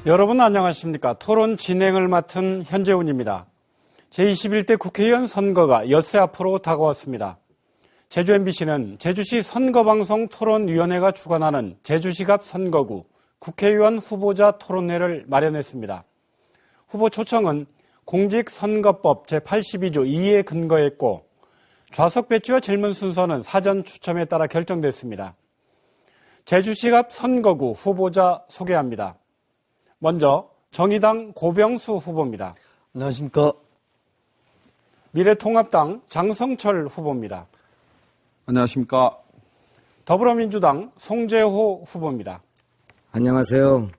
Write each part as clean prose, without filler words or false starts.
여러분 안녕하십니까. 토론 진행을 맡은 현재훈입니다. 제21대 국회의원 선거가 엿새 앞으로 다가왔습니다. 제주 MBC는 제주시 선거방송 토론위원회가 주관하는 제주시 갑 선거구 국회의원 후보자 토론회를 마련했습니다. 후보 초청은 공직선거법 제82조 2에 근거했고 좌석 배치와 질문 순서는 사전 추첨에 따라 결정됐습니다. 제주시 갑 선거구 후보자 소개합니다. 먼저 정의당 고병수 후보입니다. 안녕하십니까. 미래통합당 장성철 후보입니다. 안녕하십니까. 더불어민주당 송재호 후보입니다. 안녕하세요.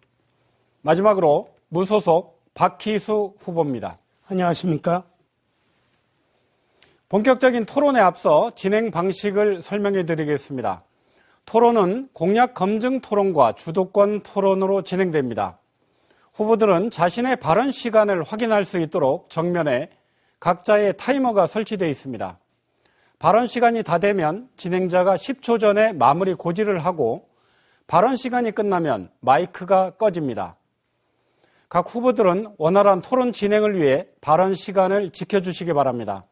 마지막으로 무소속 박희수 후보입니다. 안녕하십니까. 본격적인 토론에 앞서 진행 방식을 설명해 드리겠습니다. 토론은 공약 검증 토론과 주도권 토론으로 진행됩니다. 후보들은 자신의 발언 시간을 확인할 수 있도록 정면에 각자의 타이머가 설치되어 있습니다. 발언 시간이 다 되면 진행자가 10초 전에 마무리 고지를 하고 발언 시간이 끝나면 마이크가 꺼집니다. 각 후보들은 원활한 토론 진행을 위해 발언 시간을 지켜주시기 바랍니다.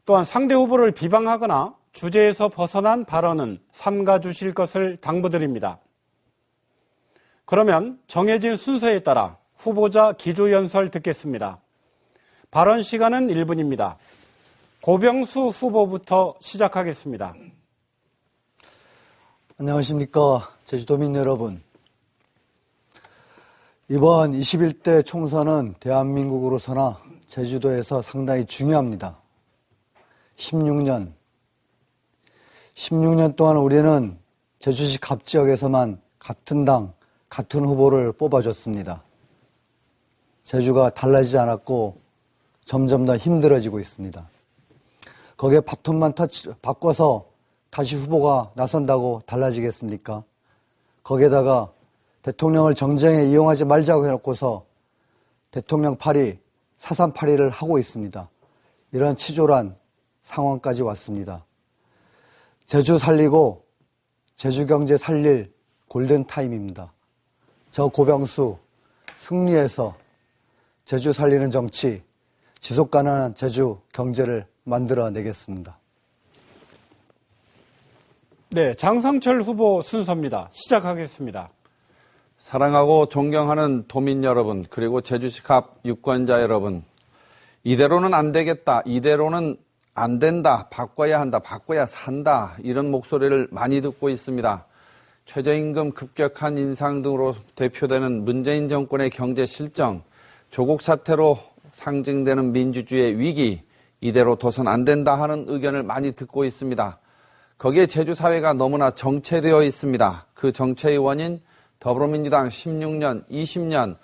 또한 상대 후보를 비방하거나 주제에서 벗어난 발언은 삼가주실 것을 당부드립니다. 그러면 정해진 순서에 따라 후보자 기조연설 듣겠습니다. 발언 시간은 1분입니다. 고병수 후보부터 시작하겠습니다. 안녕하십니까. 제주도민 여러분. 이번 21대 총선은 대한민국으로서나 제주도에서 상당히 중요합니다. 16년 동안 우리는 제주시 갑 지역에서만 같은 당, 같은 후보를 뽑아줬습니다. 제주가 달라지지 않았고 점점 더 힘들어지고 있습니다. 거기에 바톤만 바꿔서 다시 후보가 나선다고 달라지겠습니까? 거기에다가 대통령을 정쟁에 이용하지 말자고 해놓고서 대통령 파리, 사삼 파리를 하고 있습니다. 이런 치졸한 상황까지 왔습니다. 제주 살리고 제주 경제 살릴 골든타임입니다. 저 고병수 승리해서 제주 살리는 정치, 지속가능한 제주 경제를 만들어내겠습니다. 네, 장성철 후보 순서입니다. 시작하겠습니다. 사랑하고 존경하는 도민 여러분, 그리고 제주시 갑 유권자 여러분, 이대로는 안 되겠다, 이대로는 안 된다, 바꿔야 한다, 바꿔야 산다, 이런 목소리를 많이 듣고 있습니다. 최저임금 급격한 인상 등으로 대표되는 문재인 정권의 경제 실정, 조국 사태로 상징되는 민주주의의 위기, 이대로 둬선 안 된다 하는 의견을 많이 듣고 있습니다. 거기에 제주 사회가 너무나 정체되어 있습니다. 그 정체의 원인, 더불어민주당 16년, 20년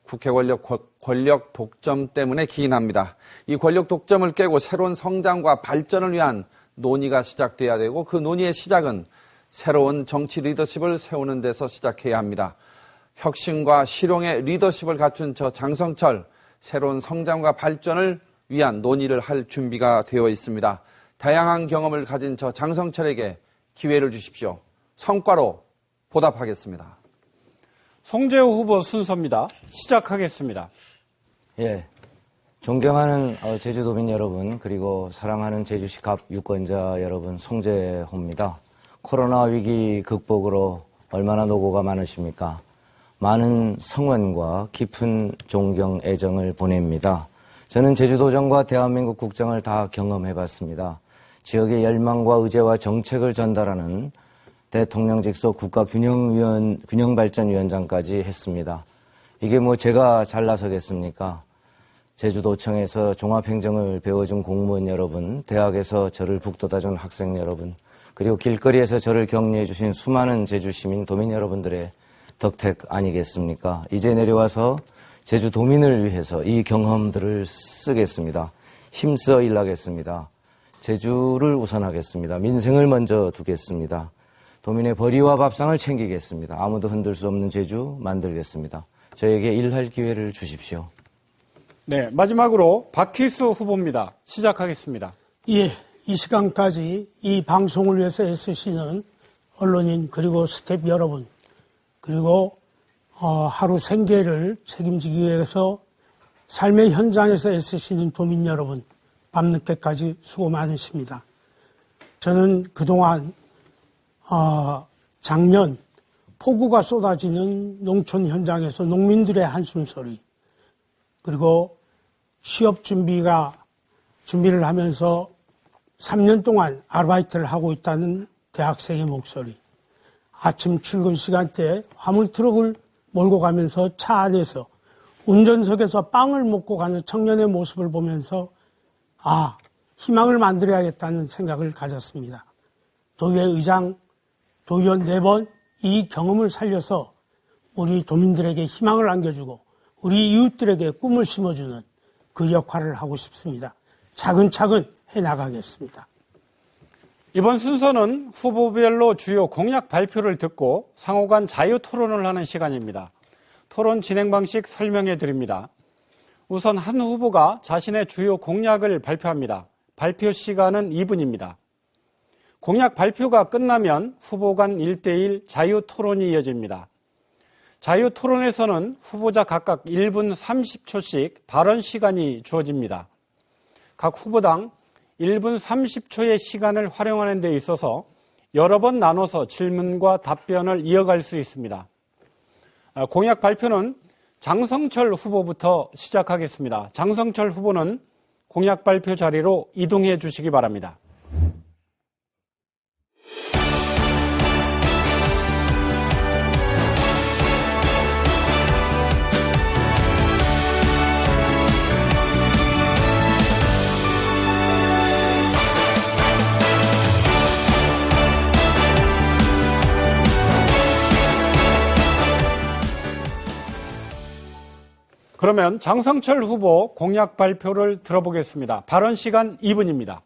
국회 권력 독점 때문에 기인합니다. 이 권력 독점을 깨고 새로운 성장과 발전을 위한 논의가 시작돼야 되고 그 논의의 시작은 새로운 정치 리더십을 세우는 데서 시작해야 합니다. 혁신과 실용의 리더십을 갖춘 저 장성철, 새로운 성장과 발전을 위한 논의를 할 준비가 되어 있습니다. 다양한 경험을 가진 저 장성철에게 기회를 주십시오. 성과로 보답하겠습니다. 송재호 후보 순서입니다. 시작하겠습니다. 예, 존경하는 제주도민 여러분, 그리고 사랑하는 제주시 갑 유권자 여러분, 송재호입니다. 코로나 위기 극복으로 얼마나 노고가 많으십니까? 많은 성원과 깊은 존경, 애정을 보냅니다. 저는 제주도정과 대한민국 국정을 다 경험해봤습니다. 지역의 열망과 의제와 정책을 전달하는 대통령 직속 국가균형발전위원장까지 했습니다. 이게 뭐 제가 잘나서겠습니까? 제주도청에서 종합행정을 배워준 공무원 여러분, 대학에서 저를 북돋아준 학생 여러분, 그리고 길거리에서 저를 격려해 주신 수많은 제주시민, 도민 여러분들의 덕택 아니겠습니까? 이제 내려와서 제주도민을 위해서 이 경험들을 쓰겠습니다. 힘써 일하겠습니다. 제주를 우선하겠습니다. 민생을 먼저 두겠습니다. 도민의 벌이와 밥상을 챙기겠습니다. 아무도 흔들 수 없는 제주 만들겠습니다. 저에게 일할 기회를 주십시오. 네, 마지막으로 박희수 후보입니다. 시작하겠습니다. 예, 이 시간까지 이 방송을 위해서 애쓰시는 언론인 그리고 스태프 여러분, 그리고 하루 생계를 책임지기 위해서 삶의 현장에서 애쓰시는 도민 여러분, 밤늦게까지 수고 많으십니다. 저는 그동안 작년 폭우가 쏟아지는 농촌 현장에서 농민들의 한숨소리, 그리고 취업 준비를 하면서 3년 동안 아르바이트를 하고 있다는 대학생의 목소리, 아침 출근 시간대에 화물 트럭을 몰고 가면서 차 안에서 운전석에서 빵을 먹고 가는 청년의 모습을 보면서 희망을 만들어야겠다는 생각을 가졌습니다. 도의회 의장, 도의원 4번 이 경험을 살려서 우리 도민들에게 희망을 안겨주고 우리 이웃들에게 꿈을 심어주는 그 역할을 하고 싶습니다. 차근차근 해나가겠습니다. 이번 순서는 후보별로 주요 공약 발표를 듣고 상호간 자유 토론을 하는 시간입니다. 토론 진행 방식 설명해 드립니다. 우선 한 후보가 자신의 주요 공약을 발표합니다. 발표 시간은 2분입니다. 공약 발표가 끝나면 후보 간 1대1 자유 토론이 이어집니다. 자유 토론에서는 후보자 각각 1분 30초씩 발언 시간이 주어집니다. 각 후보당 1분 30초의 시간을 활용하는 데 있어서 여러 번 나눠서 질문과 답변을 이어갈 수 있습니다. 공약 발표는 장성철 후보부터 시작하겠습니다. 장성철 후보는 공약 발표 자리로 이동해 주시기 바랍니다. 그러면 장성철 후보 공약 발표를 들어보겠습니다. 발언 시간 2분입니다.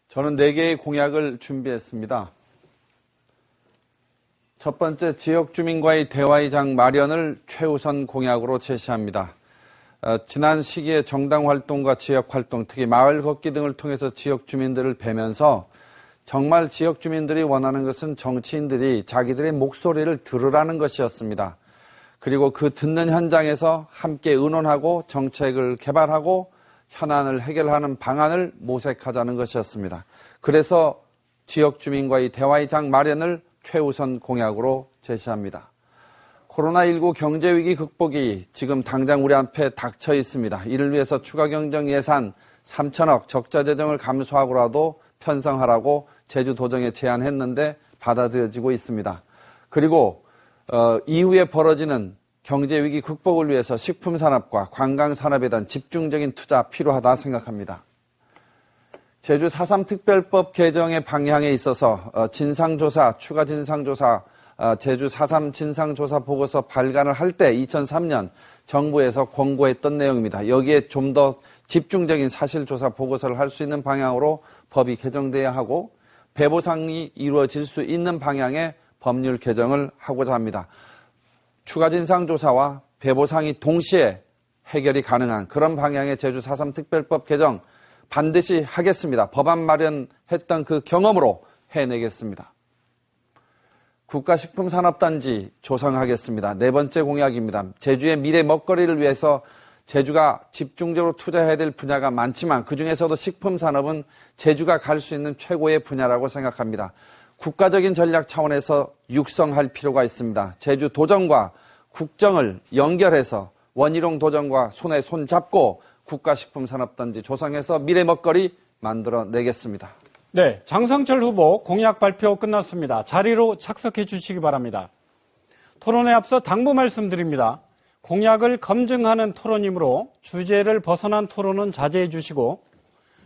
저는 4개의 공약을 준비했습니다. 첫 번째, 지역 주민과의 대화의 장 마련을 최우선 공약으로 제시합니다. 지난 시기에 정당 활동과 지역 활동, 특히 마을 걷기 등을 통해서 지역 주민들을 뵈면서 정말 지역 주민들이 원하는 것은 정치인들이 자기들의 목소리를 들으라는 것이었습니다. 그리고 그 듣는 현장에서 함께 의논하고 정책을 개발하고 현안을 해결하는 방안을 모색하자는 것이었습니다. 그래서 지역 주민과의 대화의 장 마련을 최우선 공약으로 제시합니다. 코로나19 경제위기 극복이 지금 당장 우리 앞에 닥쳐 있습니다. 이를 위해서 추가 경정 예산 3천억 적자 재정을 감수하고라도 편성하라고 제주도정에 제안했는데 받아들여지고 있습니다. 그리고 이후에 벌어지는 경제위기 극복을 위해서 식품산업과 관광산업에 대한 집중적인 투자 필요하다 생각합니다. 제주 4.3 특별법 개정의 방향에 있어서 진상조사, 추가 진상조사, 제주 4.3 진상조사 보고서 발간을 할 때 2003년 정부에서 권고했던 내용입니다. 여기에 좀 더 집중적인 사실조사 보고서를 할 수 있는 방향으로 법이 개정돼야 하고 배보상이 이루어질 수 있는 방향의 법률 개정을 하고자 합니다. 추가 진상조사와 배보상이 동시에 해결이 가능한 그런 방향의 제주 4.3 특별법 개정 반드시 하겠습니다. 법안 마련했던 그 경험으로 해내겠습니다. 국가식품산업단지 조성하겠습니다. 4번째 공약입니다. 제주의 미래 먹거리를 위해서 제주가 집중적으로 투자해야 될 분야가 많지만 그중에서도 식품산업은 제주가 갈 수 있는 최고의 분야라고 생각합니다. 국가적인 전략 차원에서 육성할 필요가 있습니다. 제주 도정과 국정을 연결해서 원희룡 도정과 손에 손 잡고 국가식품산업단지 조성해서 미래 먹거리 만들어내겠습니다. 네, 장성철 후보 공약 발표 끝났습니다. 자리로 착석해 주시기 바랍니다. 토론에 앞서 당부 말씀드립니다. 공약을 검증하는 토론이므로 주제를 벗어난 토론은 자제해 주시고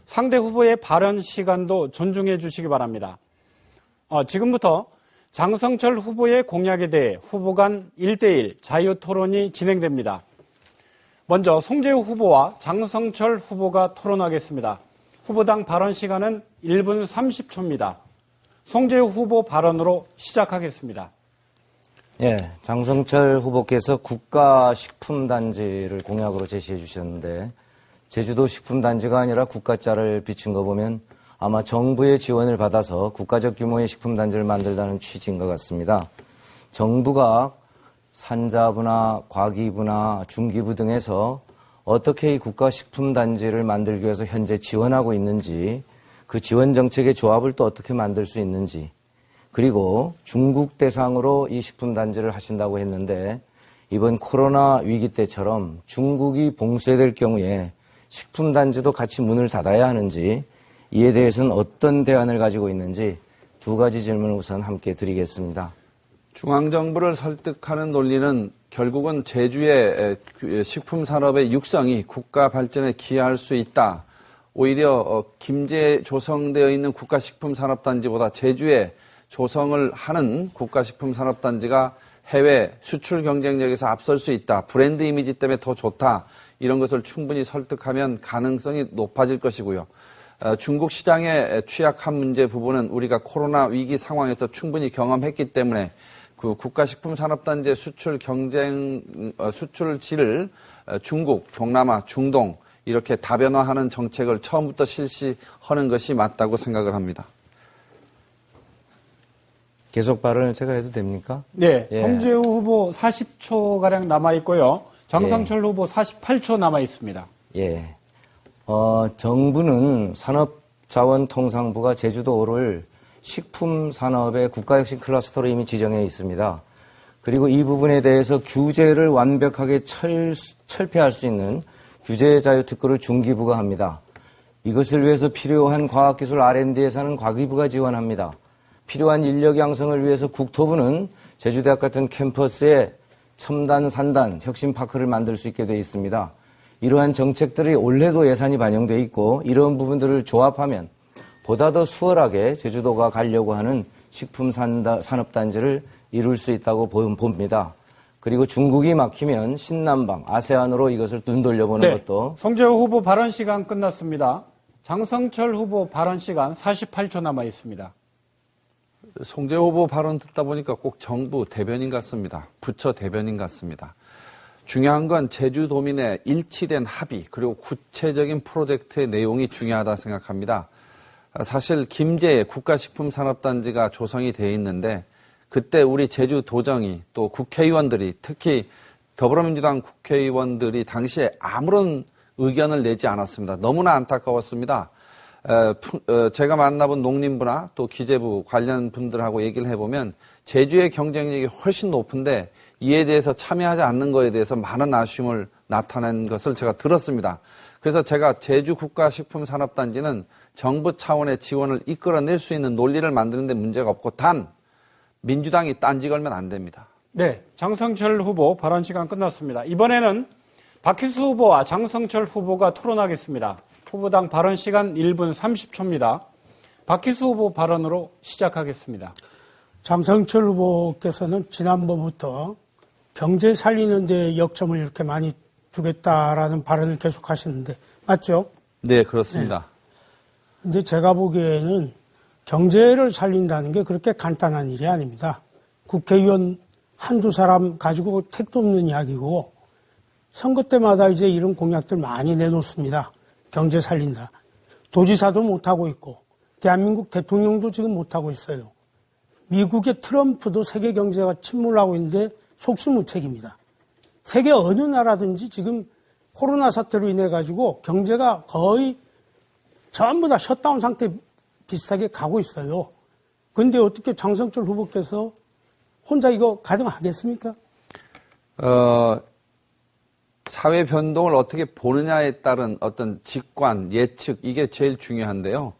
상대 후보의 발언 시간도 존중해 주시기 바랍니다. 지금부터 장성철 후보의 공약에 대해 후보 간 1대1 자유 토론이 진행됩니다. 먼저 송재우 후보와 장성철 후보가 토론하겠습니다. 후보당 발언 시간은 1분 30초입니다. 송재우 후보 발언으로 시작하겠습니다. 예, 장성철 후보께서 국가식품단지를 공약으로 제시해 주셨는데 제주도 식품단지가 아니라 국가자를 비친 거 보면 아마 정부의 지원을 받아서 국가적 규모의 식품단지를 만들다는 취지인 것 같습니다. 정부가 산자부나 과기부나 중기부 등에서 어떻게 이 국가식품단지를 만들기 위해서 현재 지원하고 있는지, 그 지원 정책의 조합을 또 어떻게 만들 수 있는지, 그리고 중국 대상으로 이 식품단지를 하신다고 했는데 이번 코로나 위기 때처럼 중국이 봉쇄될 경우에 식품단지도 같이 문을 닫아야 하는지, 이에 대해서는 어떤 대안을 가지고 있는지 두 가지 질문을 우선 함께 드리겠습니다. 중앙정부를 설득하는 논리는 결국은 제주의 식품산업의 육성이 국가 발전에 기여할 수 있다. 오히려 김제에 조성되어 있는 국가식품산업단지보다 제주에 조성을 하는 국가식품산업단지가 해외 수출 경쟁력에서 앞설 수 있다. 브랜드 이미지 때문에 더 좋다. 이런 것을 충분히 설득하면 가능성이 높아질 것이고요. 중국 시장의 취약한 문제 부분은 우리가 코로나 위기 상황에서 충분히 경험했기 때문에 그 국가식품산업단지의 수출질을 중국, 동남아, 중동 이렇게 다변화하는 정책을 처음부터 실시하는 것이 맞다고 생각을 합니다. 계속 발언을 제가 해도 됩니까? 네, 예. 송재우 후보 40초가량 남아있고요. 장성철 후보 48초 남아있습니다. 예. 정부는 산업자원통상부가 제주도를 식품산업의 국가혁신 클러스터로 이미 지정해 있습니다. 그리고 이 부분에 대해서 규제를 완벽하게 철폐할 수 있는 규제자유특구를 중기부가 합니다. 이것을 위해서 필요한 과학기술 R&D 예산은 과기부가 지원합니다. 필요한 인력 양성을 위해서 국토부는 제주대학 같은 캠퍼스에 첨단 산단 혁신파크를 만들 수 있게 되어 있습니다. 이러한 정책들이 올해도 예산이 반영되어 있고 이런 부분들을 조합하면 보다 더 수월하게 제주도가 가려고 하는 식품산업단지를 이룰 수 있다고 봅니다. 그리고 중국이 막히면 신남방, 아세안으로 이것을 눈 돌려보는 것도. 송재우 후보 발언 시간 끝났습니다. 장성철 후보 발언 시간 48초 남아 있습니다. 송재우 후보 발언 듣다 보니까 꼭 정부 대변인 같습니다. 부처 대변인 같습니다. 중요한 건 제주도민의 일치된 합의 그리고 구체적인 프로젝트의 내용이 중요하다 생각합니다. 사실 김제에 국가식품산업단지가 조성이 되어 있는데 그때 우리 제주도정이 또 국회의원들이 특히 더불어민주당 국회의원들이 당시에 아무런 의견을 내지 않았습니다. 너무나 안타까웠습니다. 제가 만나본 농림부나 또 기재부 관련 분들하고 얘기를 해보면 제주의 경쟁력이 훨씬 높은데 이에 대해서 참여하지 않는 것에 대해서 많은 아쉬움을 나타낸 것을 제가 들었습니다. 그래서 제가 제주 국가식품산업단지는 정부 차원의 지원을 이끌어낼 수 있는 논리를 만드는 데 문제가 없고 단 민주당이 딴지 걸면 안 됩니다. 네, 장성철 후보 발언 시간 끝났습니다. 이번에는 박희수 후보와 장성철 후보가 토론하겠습니다. 후보당 발언 시간 1분 30초입니다. 박희수 후보 발언으로 시작하겠습니다. 장성철 후보께서는 지난번부터 경제 살리는 데 역점을 이렇게 많이 두겠다라는 발언을 계속 하시는데 맞죠? 네, 그렇습니다. 근데 제가 보기에는 경제를 살린다는 게 그렇게 간단한 일이 아닙니다. 국회의원 한두 사람 가지고 택도 없는 이야기고 선거 때마다 이제 이런 공약들 많이 내놓습니다. 경제 살린다. 도지사도 못하고 있고 대한민국 대통령도 지금 못하고 있어요. 미국의 트럼프도 세계 경제가 침몰하고 있는데 속수무책입니다. 세계 어느 나라든지 지금 코로나 사태로 인해 가지고 경제가 거의 전부 다 셧다운 상태 비슷하게 가고 있어요. 그런데 어떻게 장성철 후보께서 혼자 이거 가능하겠습니까? 사회 변동을 어떻게 보느냐에 따른 어떤 직관, 예측 이게 제일 중요한데요.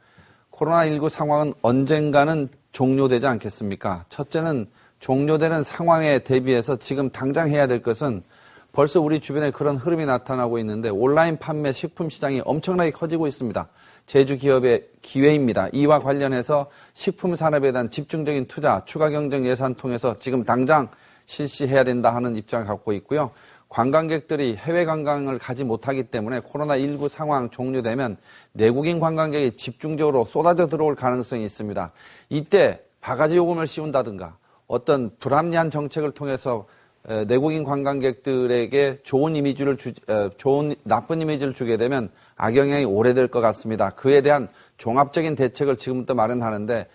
코로나19 상황은 언젠가는 종료되지 않겠습니까? 첫째는 종료되는 상황에 대비해서 지금 당장 해야 될 것은 벌써 우리 주변에 그런 흐름이 나타나고 있는데 온라인 판매 식품 시장이 엄청나게 커지고 있습니다. 제주 기업의 기회입니다. 이와 관련해서 식품 산업에 대한 집중적인 투자, 추가 경정 예산 통해서 지금 당장 실시해야 된다 하는 입장을 갖고 있고요. 관광객들이 해외 관광을 가지 못하기 때문에 코로나19 상황 종료되면 내국인 관광객이 집중적으로 쏟아져 들어올 가능성이 있습니다. 이때 바가지 요금을 씌운다든가 어떤 불합리한 정책을 통해서 내국인 관광객들에게 나쁜 이미지를 주게 되면 악영향이 오래될 것 같습니다. 그에 대한 종합적인 대책을 지금부터 마련하는데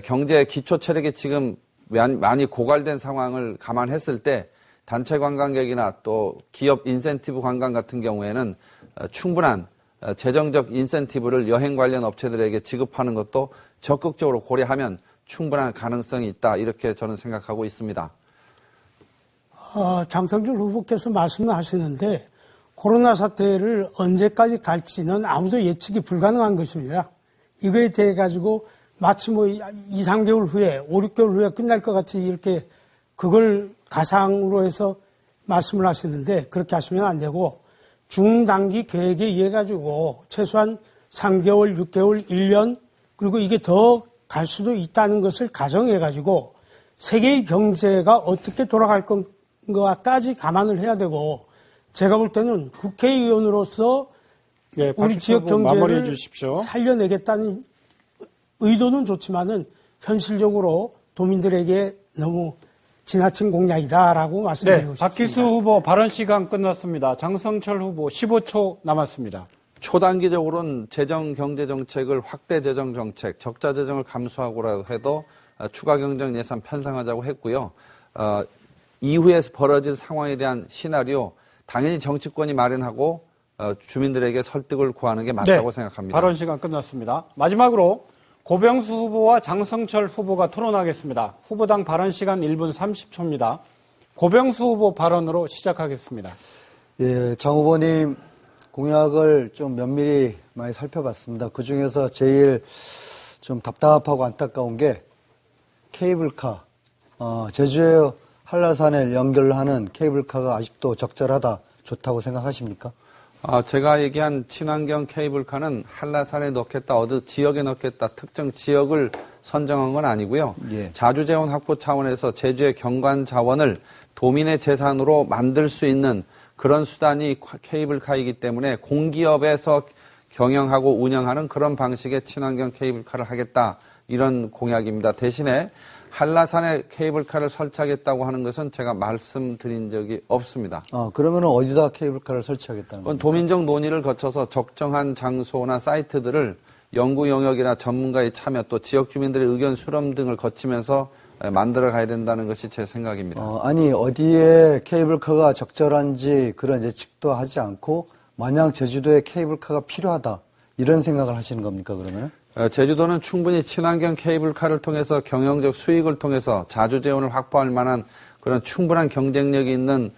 경제 기초 체력이 지금 많이 고갈된 상황을 감안했을 때 단체 관광객이나 또 기업 인센티브 관광 같은 경우에는 충분한 재정적 인센티브를 여행 관련 업체들에게 지급하는 것도 적극적으로 고려하면 충분한 가능성이 있다. 이렇게 저는 생각하고 있습니다. 장성준 후보께서 말씀하시는데 코로나 사태를 언제까지 갈지는 아무도 예측이 불가능한 것입니다. 이거에 대해 가지고 마치 2, 3개월 후에 5, 6개월 후에 끝날 것 같이 이렇게 그걸 가상으로 해서 말씀을 하시는데 그렇게 하시면 안 되고 중단기 계획에 의해 가지고 최소한 3개월, 6개월, 1년 그리고 이게 더 갈 수도 있다는 것을 가정해 가지고 세계의 경제가 어떻게 돌아갈 건가까지 감안을 해야 되고 제가 볼 때는 국회의원으로서 우리 지역 경제를 살려내겠다는 의도는 좋지만은 현실적으로 도민들에게 너무 지나친 공약이다라고 말씀드리고 싶습니다. 박기수 후보 발언 시간 끝났습니다. 장성철 후보 15초 남았습니다. 초단기적으로는 재정 경제 정책을 확대 재정 정책, 적자 재정을 감수하고라도 해도 추가 경정 예산 편성하자고 했고요. 이후에 벌어질 상황에 대한 시나리오 당연히 정치권이 마련하고 주민들에게 설득을 구하는 게 맞다고 생각합니다. 발언 시간 끝났습니다. 마지막으로 고병수 후보와 장성철 후보가 토론하겠습니다. 후보당 발언 시간 1분 30초입니다. 고병수 후보 발언으로 시작하겠습니다. 예, 장 후보님 공약을 좀 면밀히 많이 살펴봤습니다. 그 중에서 제일 좀 답답하고 안타까운 게 케이블카, 제주의 한라산을 연결하는 케이블카가 아직도 적절하다, 좋다고 생각하십니까? 제가 얘기한 친환경 케이블카는 한라산에 넣겠다, 어느 지역에 넣겠다, 특정 지역을 선정한 건 아니고요. 예. 자주재원 확보 차원에서 제주의 경관 자원을 도민의 재산으로 만들 수 있는 그런 수단이 케이블카이기 때문에 공기업에서 경영하고 운영하는 그런 방식의 친환경 케이블카를 하겠다, 이런 공약입니다. 대신에 한라산에 케이블카를 설치하겠다고 하는 것은 제가 말씀드린 적이 없습니다. 그러면 어디다 케이블카를 설치하겠다는 겁니까? 도민적 논의를 거쳐서 적정한 장소나 사이트들을 연구 영역이나 전문가의 참여 또 지역 주민들의 의견 수렴 등을 거치면서 만들어 가야 된다는 것이 제 생각입니다. 아니 어디에 케이블카가 적절한지 그런 예측도 하지 않고 마냥 제주도에 케이블카가 필요하다 이런 생각을 하시는 겁니까 그러면? 제주도는 충분히 친환경 케이블카를 통해서 경영적 수익을 통해서 자주재원을 확보할 만한 그런 충분한 경쟁력이 있는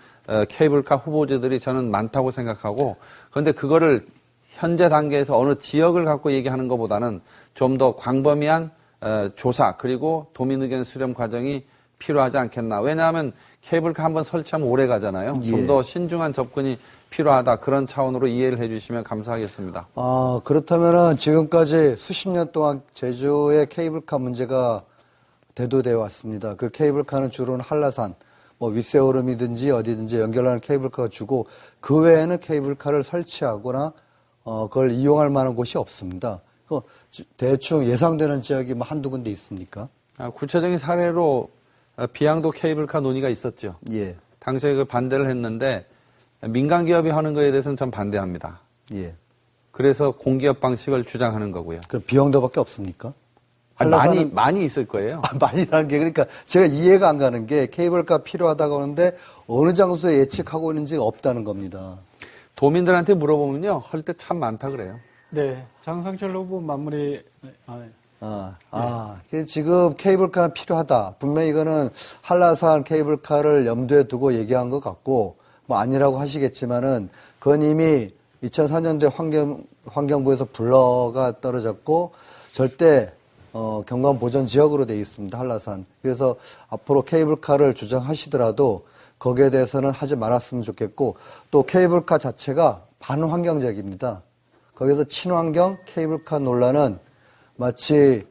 케이블카 후보지들이 저는 많다고 생각하고, 그런데 그거를 현재 단계에서 어느 지역을 갖고 얘기하는 것보다는 좀 더 광범위한 조사 그리고 도민 의견 수렴 과정이 필요하지 않겠나. 왜냐하면 케이블카 한번 설치하면 오래 가잖아요. 예. 좀 더 신중한 접근이 필요하다. 그런 차원으로 이해를 해 주시면 감사하겠습니다. 그렇다면은 지금까지 수십 년 동안 제주의 케이블카 문제가 대두되어 왔습니다. 그 케이블카는 주로는 한라산, 윗세오름이든지 어디든지 연결하는 케이블카가 주고 그 외에는 케이블카를 설치하거나 그걸 이용할 만한 곳이 없습니다. 대충 예상되는 지역이 한두 군데 있습니까? 구체적인 사례로 비양도 케이블카 논의가 있었죠. 예. 당시에 그 반대를 했는데 민간 기업이 하는 거에 대해서는 전 반대합니다. 예. 그래서 공기업 방식을 주장하는 거고요. 그럼 비용도밖에 없습니까? 많이 있을 거예요. 많이라는 게 그러니까 제가 이해가 안 가는 게 케이블카 필요하다고 하는데 어느 장소에 예측하고 있는지가 없다는 겁니다. 도민들한테 물어보면요, 할 때 참 많다 그래요. 네, 장성철 후보 마무리. 지금 케이블카는 필요하다. 분명히 이거는 한라산 케이블카를 염두에 두고 얘기한 것 같고, 아니라고 하시겠지만은, 그건 이미 2004년도에 환경부에서 불러가 떨어졌고, 절대 경관 보전 지역으로 되어 있습니다. 한라산. 그래서 앞으로 케이블카를 주장하시더라도 거기에 대해서는 하지 말았으면 좋겠고, 또 케이블카 자체가 반환경적입니다. 거기서 친환경 케이블카 논란은 마치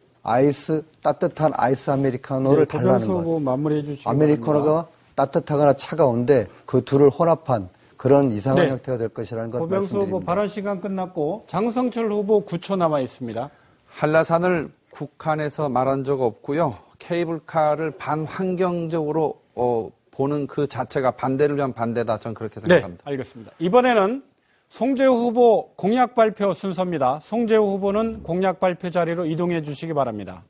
따뜻한 아이스 아메리카노를 달라는 고병수 후보 것. 마무리해 주시기 아메리카노가 바랍니다. 따뜻하거나 차가운데 그 둘을 혼합한 그런 이상한 네. 형태가 될 것이라는 것 고병수 후보 말씀드립니다. 발언 시간 끝났고 장성철 후보 9초 남아 있습니다. 한라산을 국한에서 말한 적 없고요. 케이블카를 반환경적으로 보는 그 자체가 반대를 위한 반대다. 저는 그렇게 생각합니다. 네, 알겠습니다. 이번에는 송재우 후보 공약 발표 순서입니다. 송재우 후보는 공약 발표 자리로 이동해 주시기 바랍니다.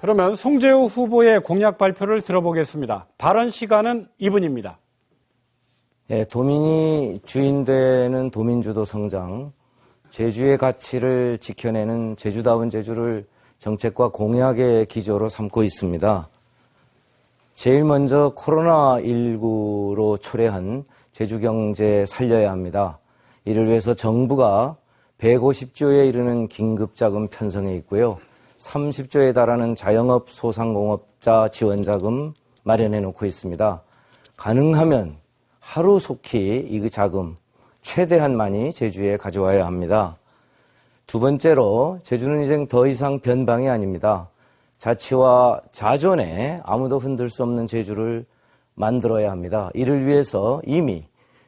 그러면 송재우 후보의 공약 발표를 들어보겠습니다. 발언 시간은 2분입니다. 예, 도민이 주인되는 도민주도 성장, 제주의 가치를 지켜내는 제주다운 제주를 정책과 공약의 기조로 삼고 있습니다. 제일 먼저 코로나19로 초래한 제주경제 살려야 합니다. 이를 위해서 정부가 150조에 이르는 긴급자금 편성해 있고요. 30조에 달하는 자영업 소상공업자 지원자금 마련해 놓고 있습니다. 가능하면 하루속히 이 자금 최대한 많이 제주에 가져와야 합니다. 두 번째로 제주는 이제 더 이상 변방이 아닙니다. 자치와 자존에 아무도 흔들 수 없는 제주를 만들어야 합니다. 이를 위해서 이미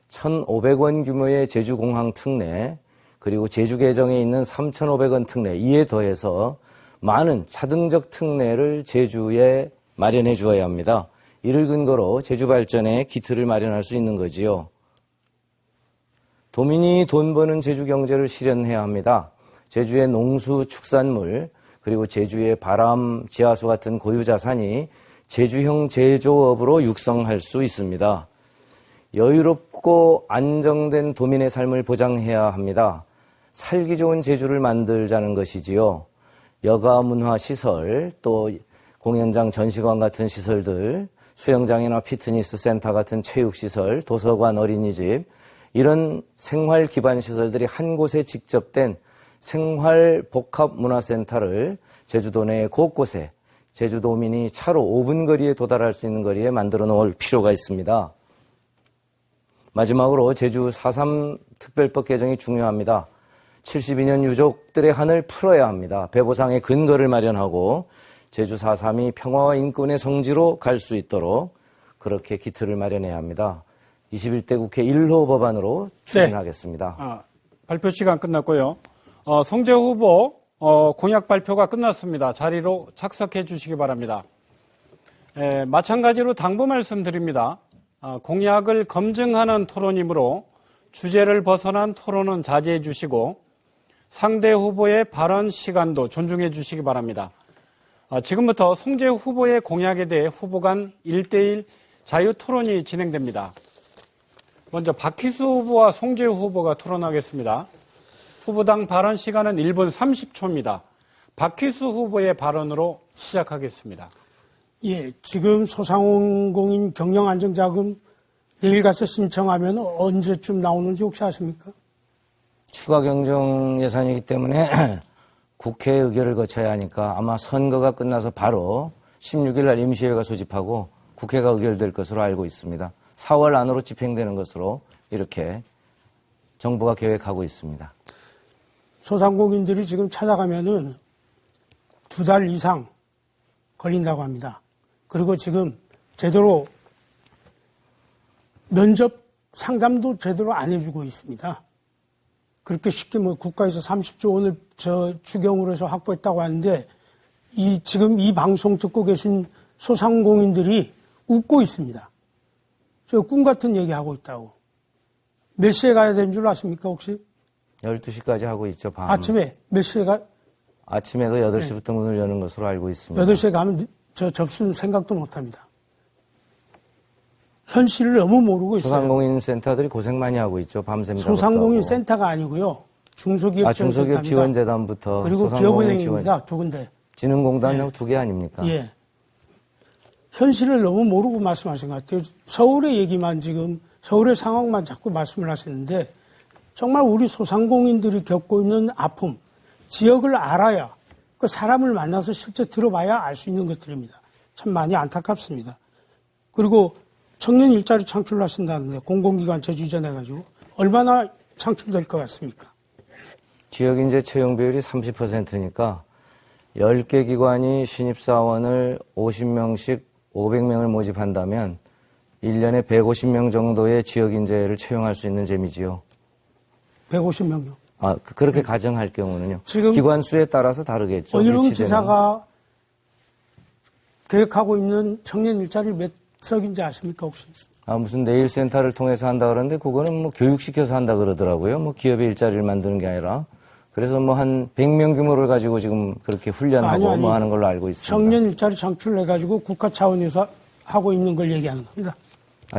1,500원 규모의 제주공항 특례, 그리고 제주계정에 있는 3,500원 특례, 이에 더해서 많은 차등적 특례를 제주에 마련해 주어야 합니다. 이를 근거로 제주 발전에 기틀을 마련할 수 있는 거지요. 도민이 돈 버는 제주 경제를 실현해야 합니다. 제주의 농수 축산물, 그리고 제주의 바람, 지하수 같은 고유 자산이 제주형 제조업으로 육성할 수 있습니다. 여유롭고 안정된 도민의 삶을 보장해야 합니다. 살기 좋은 제주를 만들자는 것이지요. 여가 문화 시설, 또 공연장, 전시관 같은 시설들, 수영장이나 피트니스 센터 같은 체육 시설, 도서관, 어린이집, 이런 생활 기반 시설들이 한 곳에 직접된 생활 복합 문화센터를 제주도 내 곳곳에 제주도민이 차로 5분 거리에 도달할 수 있는 거리에 만들어 놓을 필요가 있습니다. 마지막으로 제주 4.3 특별법 개정이 중요합니다. 72년 유족들의 한을 풀어야 합니다. 배보상의 근거를 마련하고 제주 4.3이 평화와 인권의 성지로 갈 수 있도록 그렇게 기틀을 마련해야 합니다. 21대 국회 1호 법안으로 추진하겠습니다. 발표 시간 끝났고요. 송재우 후보 공약 발표가 끝났습니다. 자리로 착석해 주시기 바랍니다. 마찬가지로 당부 말씀드립니다. 공약을 검증하는 토론이므로 주제를 벗어난 토론은 자제해 주시고 상대 후보의 발언 시간도 존중해 주시기 바랍니다. 지금부터 송재우 후보의 공약에 대해 후보 간 1대1 자유 토론이 진행됩니다. 먼저 박희수 후보와 송재우 후보가 토론하겠습니다. 후보당 발언 시간은 1분 30초입니다. 박희수 후보의 발언으로 시작하겠습니다. 예, 지금 소상공인 경영안정자금 내일 가서 신청하면 언제쯤 나오는지 혹시 아십니까? 추가 경정 예산이기 때문에 국회 의결을 거쳐야 하니까 아마 선거가 끝나서 바로 16일 날 임시회가 소집하고 국회가 의결될 것으로 알고 있습니다. 4월 안으로 집행되는 것으로 이렇게 정부가 계획하고 있습니다. 소상공인들이 지금 찾아가면은 2달 이상 걸린다고 합니다. 그리고 지금 제대로 면접 상담도 제대로 안 해주고 있습니다. 그렇게 쉽게 국가에서 30조 원을 추경으로 해서 확보했다고 하는데 지금 이 방송 듣고 계신 소상공인들이 웃고 있습니다. 저 꿈 같은 얘기하고 있다고. 몇 시에 가야 되는 줄 아십니까 혹시? 12시까지 하고 있죠, 밤. 아침에 몇 시에 아침에도 8시부터 문을 여는 것으로 알고 있습니다. 8시에 가면 저 접수는 생각도 못 합니다. 현실을 너무 모르고 있어요. 소상공인 센터들이 고생 많이 하고 있죠. 밤샘 작업도 소상공인 하고. 센터가 아니고요. 중소기업 중소기업 지원재단부터 그리고 기업은행입니다. 두 군데. 진흥공단하고 두 개 아닙니까? 예. 현실을 너무 모르고 말씀하신 것 같아요. 서울의 얘기만 지금, 서울의 상황만 자꾸 말씀을 하시는데, 정말 우리 소상공인들이 겪고 있는 아픔, 지역을 알아야, 그 사람을 만나서 실제 들어봐야 알 수 있는 것들입니다. 참 많이 안타깝습니다. 그리고 청년 일자리 창출하신다는데, 공공기관 제주 이전해가지고, 얼마나 창출될 것 같습니까? 지역인재 채용 비율이 30%니까 10개 기관이 신입사원을 50명씩 500명을 모집한다면 1년에 150명 정도의 지역인재를 채용할 수 있는 셈이지요. 150명요. 그렇게 가정할 경우는요. 지금 기관 수에 따라서 다르겠죠. 원희룡 위치되는. 지사가 계획하고 있는 청년 일자리 몇 석인지 아십니까, 혹시? 무슨 네일센터를 통해서 한다 그러는데 그거는 뭐 교육시켜서 한다 그러더라고요. 뭐 기업의 일자리를 만드는 게 아니라. 그래서 뭐 한 100명 규모를 가지고 지금 그렇게 훈련하고 아니, 뭐 하는 걸로 알고 있습니다. 청년 일자리 창출해가지고 국가 차원에서 하고 있는 걸 얘기하는 겁니다.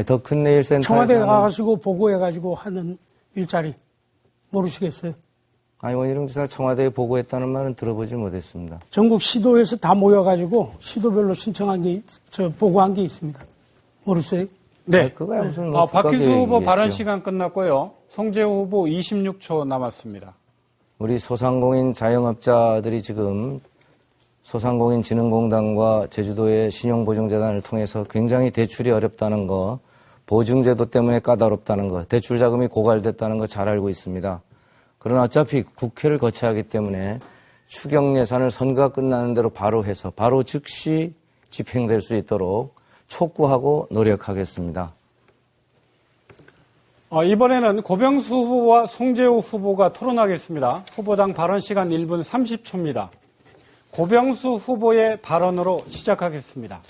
더 큰 네일센터에서 청와대 가가지고 보고해가지고 하는 일자리 모르시겠어요? 원희룡 지사 청와대에 보고했다는 말은 들어보지 못했습니다. 전국 시도에서 다 모여가지고 시도별로 신청한 게, 보고한 게 있습니다. 모르세요? 네. 그거야 무슨 뭐 박희수 후보 국가계획이겠죠. 발언 시간 끝났고요. 송재우 후보 26초 남았습니다. 우리 소상공인 자영업자들이 지금 소상공인진흥공단과 제주도의 신용보증재단을 통해서 굉장히 대출이 어렵다는 거, 보증제도 때문에 까다롭다는 거, 대출 자금이 고갈됐다는 거 잘 알고 있습니다. 그러나 어차피 국회를 거쳐야 하기 때문에 추경 예산을 선거가 끝나는 대로 바로 해서 바로 즉시 집행될 수 있도록 촉구하고 노력하겠습니다. 이번에는 고병수 후보와 송재우 후보가 토론하겠습니다. 후보당 발언 시간 1분 30초입니다. 고병수 후보의 발언으로 시작하겠습니다.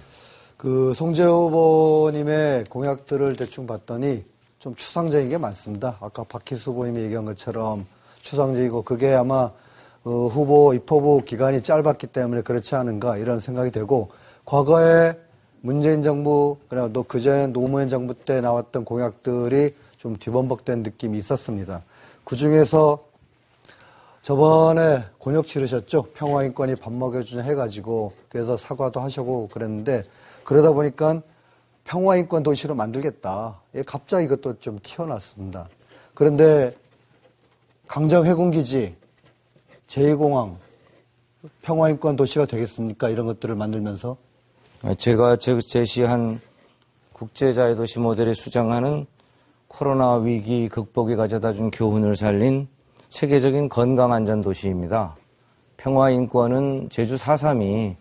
송재호 후보님의 공약들을 대충 봤더니 좀 추상적인 게 많습니다. 아까 박희수 후보님이 얘기한 것처럼 추상적이고 그게 아마 후보 입법부 기간이 짧았기 때문에 그렇지 않은가 이런 생각이 되고 과거에 문재인 정부 그리고 또 그전 노무현 정부 때 나왔던 공약들이 좀 뒤범벅된 느낌이 있었습니다. 그중에서 저번에 곤욕 치르셨죠. 평화인권이 밥 먹여주냐 해가지고 그래서 사과도 하시고 그랬는데 그러다 보니까 평화인권 도시로 만들겠다. 갑자기 이것도 좀 튀어났습니다. 그런데 강정해군기지, 제2공항, 평화인권 도시가 되겠습니까? 이런 것들을 만들면서. 제가 제시한 국제자유도시 모델에 수정하는 코로나 위기 극복이 가져다준 교훈을 살린 세계적인 건강안전도시입니다. 평화인권은 제주 4.3이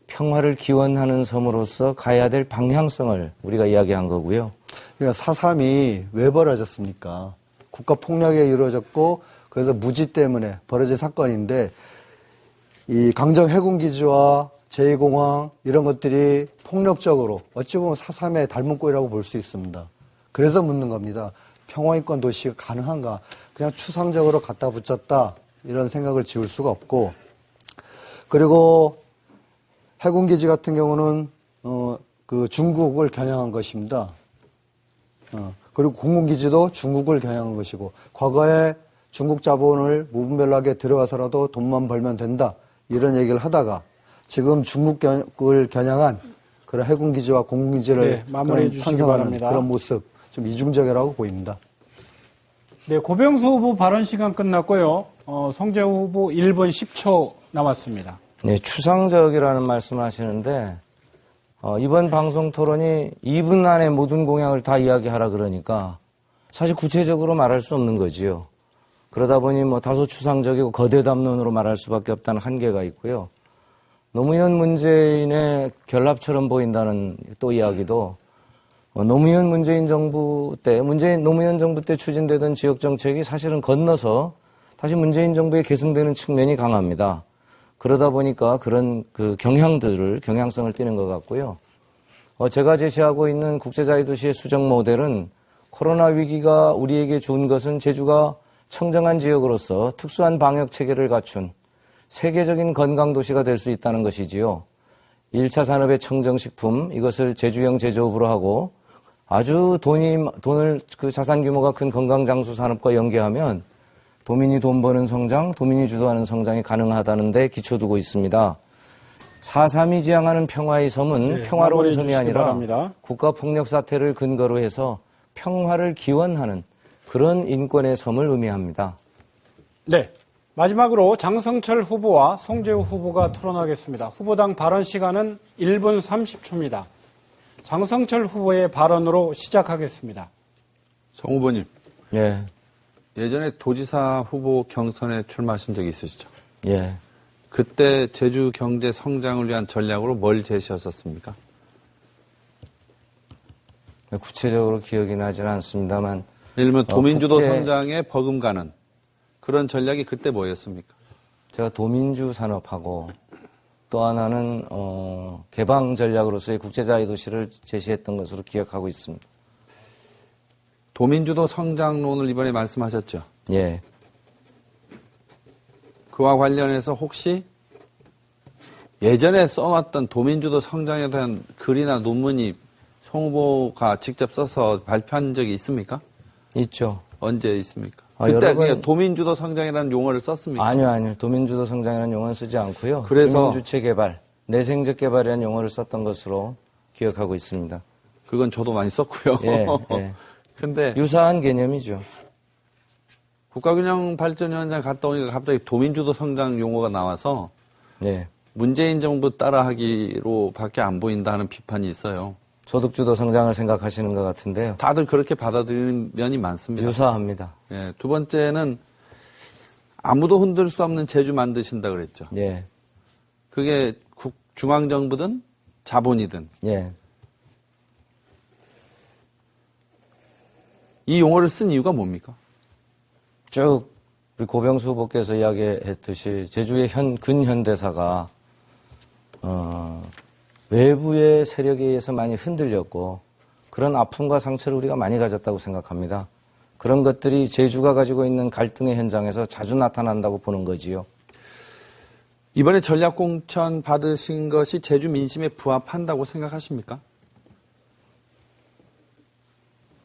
평화를 기원하는 섬으로서 가야 될 방향성을 우리가 이야기한 거고요. 그러니까 4.3이 왜 벌어졌습니까? 국가폭력에 이루어졌고 그래서 무지 때문에 벌어진 사건인데 이 강정해군기지와 제2공항 이런 것들이 폭력적으로 어찌 보면 4.3의 닮은 꼴이라고 볼 수 있습니다. 그래서 묻는 겁니다. 평화인권 도시가 가능한가? 그냥 추상적으로 갖다 붙였다 이런 생각을 지울 수가 없고 그리고 해군기지 같은 경우는 그 중국을 겨냥한 것입니다. 그리고 공군기지도 중국을 겨냥한 것이고 과거에 중국 자본을 무분별하게 들어와서라도 돈만 벌면 된다 이런 얘기를 하다가 지금 중국을 겨냥한 그런 해군기지와 공군기지를 마무리해 주시기 찬성하는 바랍니다. 그런 모습 좀 이중적이라고 보입니다. 네, 고병수 후보 발언 시간 끝났고요. 송재우 후보 1분 10초 남았습니다. 네, 추상적이라는 말씀을 하시는데 이번 방송 토론이 2분 안에 모든 공약을 다 이야기하라 그러니까 사실 구체적으로 말할 수 없는 거지요. 그러다 보니 뭐 다소 추상적이고 거대 담론으로 말할 수밖에 없다는 한계가 있고요. 노무현 문재인의 결합처럼 보인다는 또 이야기도 노무현 문재인 정부 때 노무현 정부 때 추진되던 지역 정책이 사실은 건너서 다시 문재인 정부에 계승되는 측면이 강합니다. 그러다 보니까 그런 그 경향성을 띠는 것 같고요. 제가 제시하고 있는 국제자유도시의 수정 모델은 코로나 위기가 우리에게 준 것은 제주가 청정한 지역으로서 특수한 방역 체계를 갖춘 세계적인 건강도시가 될 수 있다는 것이지요. 1차 산업의 청정식품, 이것을 제주형 제조업으로 하고 아주 돈을 그 자산 규모가 큰 건강장수 산업과 연계하면 도민이 돈 버는 성장, 도민이 주도하는 성장이 가능하다는 데 기초두고 있습니다. 4.3이 지향하는 평화의 섬은 네, 평화로운 섬이 마무리해 아니라 바랍니다. 국가폭력 사태를 근거로 해서 평화를 기원하는 그런 인권의 섬을 의미합니다. 네. 마지막으로 장성철 후보와 송재우 후보가 토론하겠습니다. 후보당 발언 시간은 1분 30초입니다. 장성철 후보의 발언으로 시작하겠습니다. 송 후보님, 예, 예전에 도지사 후보 경선에 출마하신 적이 있으시죠? 예. 그때 제주 경제 성장을 위한 전략으로 뭘 제시하셨습니까? 구체적으로 기억이 나지는 않습니다만 예를 들면 도민주도 국제- 성장에 버금가는 그런 전략이 그때 뭐였습니까? 제가 도민주 산업하고 또 하나는 개방 전략으로서의 국제자유 도시를 제시했던 것으로 기억하고 있습니다. 도민주도 성장론을 이번에 말씀하셨죠? 예. 그와 관련해서 혹시 예전에 써왔던 도민주도 성장에 대한 글이나 논문이 송 후보가 직접 써서 발표한 적이 있습니까? 있죠. 언제 있습니까? 아, 그때 여러 번- 그냥 도민주도 성장이라는 용어를 썼습니까? 아니요. 도민주도 성장이라는 용어는 쓰지 않고요. 그래서- 주민주체 개발, 내생적 개발이라는 용어를 썼던 것으로 기억하고 있습니다. 그건 저도 많이 썼고요. 예, 예. 근데 유사한 개념이죠. 국가균형발전위원장 갔다 오니까 갑자기 도민주도 성장 용어가 나와서 예. 문재인 정부 따라하기로 밖에 안 보인다 하는 비판이 있어요. 소득주도 성장을 생각하시는 것 같은데요. 다들 그렇게 받아들이는 면이 많습니다. 유사합니다. 예, 두 번째는 아무도 흔들 수 없는 제주 만드신다 그랬죠. 예. 그게 중앙정부든 자본이든 예. 이 용어를 쓴 이유가 뭡니까? 쭉 우리 고병수 후보께서 이야기했듯이 제주의 근현대사가 외부의 세력에 의해서 많이 흔들렸고 그런 아픔과 상처를 우리가 많이 가졌다고 생각합니다. 그런 것들이 제주가 가지고 있는 갈등의 현장에서 자주 나타난다고 보는 거지요. 이번에 전략공천 받으신 것이 제주 민심에 부합한다고 생각하십니까?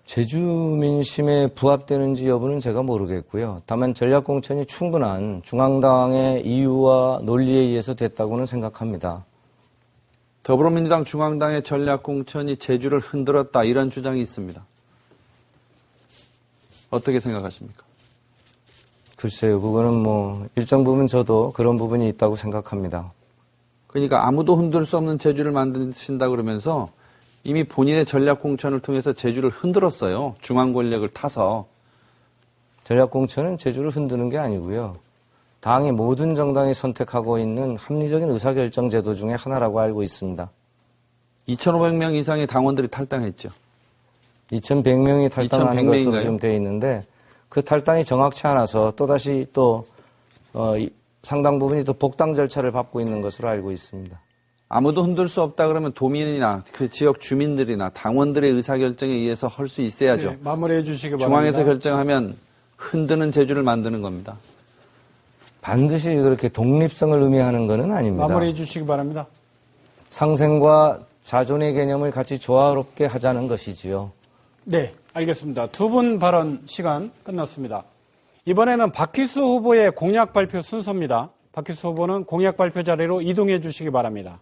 제주 민심에 부합되는지 여부는 제가 모르겠고요. 다만 전략공천이 충분한 중앙당의 이유와 논리에 의해서 됐다고는 생각합니다. 더불어민주당 중앙당의 전략공천이 제주를 흔들었다 이런 주장이 있습니다. 어떻게 생각하십니까? 글쎄요, 그거는 뭐 일정 부분 저도 그런 부분이 있다고 생각합니다. 그러니까 아무도 흔들 수 없는 제주를 만드신다 그러면서 이미 본인의 전략공천을 통해서 제주를 흔들었어요. 중앙 권력을 타서. 전략공천은 제주를 흔드는 게 아니고요. 당의 모든 정당이 선택하고 있는 합리적인 의사결정 제도 중에 하나라고 알고 있습니다. 2,500명 이상의 당원들이 탈당했죠. 2,100명이 탈당하는 2,100명 것으로 인가요? 지금 되어 있는데 그 탈당이 정확치 않아서 또다시 또 상당 부분이 또 복당 절차를 밟고 있는 것으로 알고 있습니다. 아무도 흔들 수 없다 그러면 도민이나 그 지역 주민들이나 당원들의 의사결정에 의해서 할 수 있어야죠. 네, 마무리해 주시기 바랍니다. 중앙에서 결정하면 흔드는 제주를 만드는 겁니다. 반드시 그렇게 독립성을 의미하는 것은 아닙니다. 마무리해 주시기 바랍니다. 상생과 자존의 개념을 같이 조화롭게 하자는 것이지요. 네, 알겠습니다. 두 분 발언 시간 끝났습니다. 이번에는 박희수 후보의 공약 발표 순서입니다. 박희수 후보는 공약 발표 자리로 이동해 주시기 바랍니다.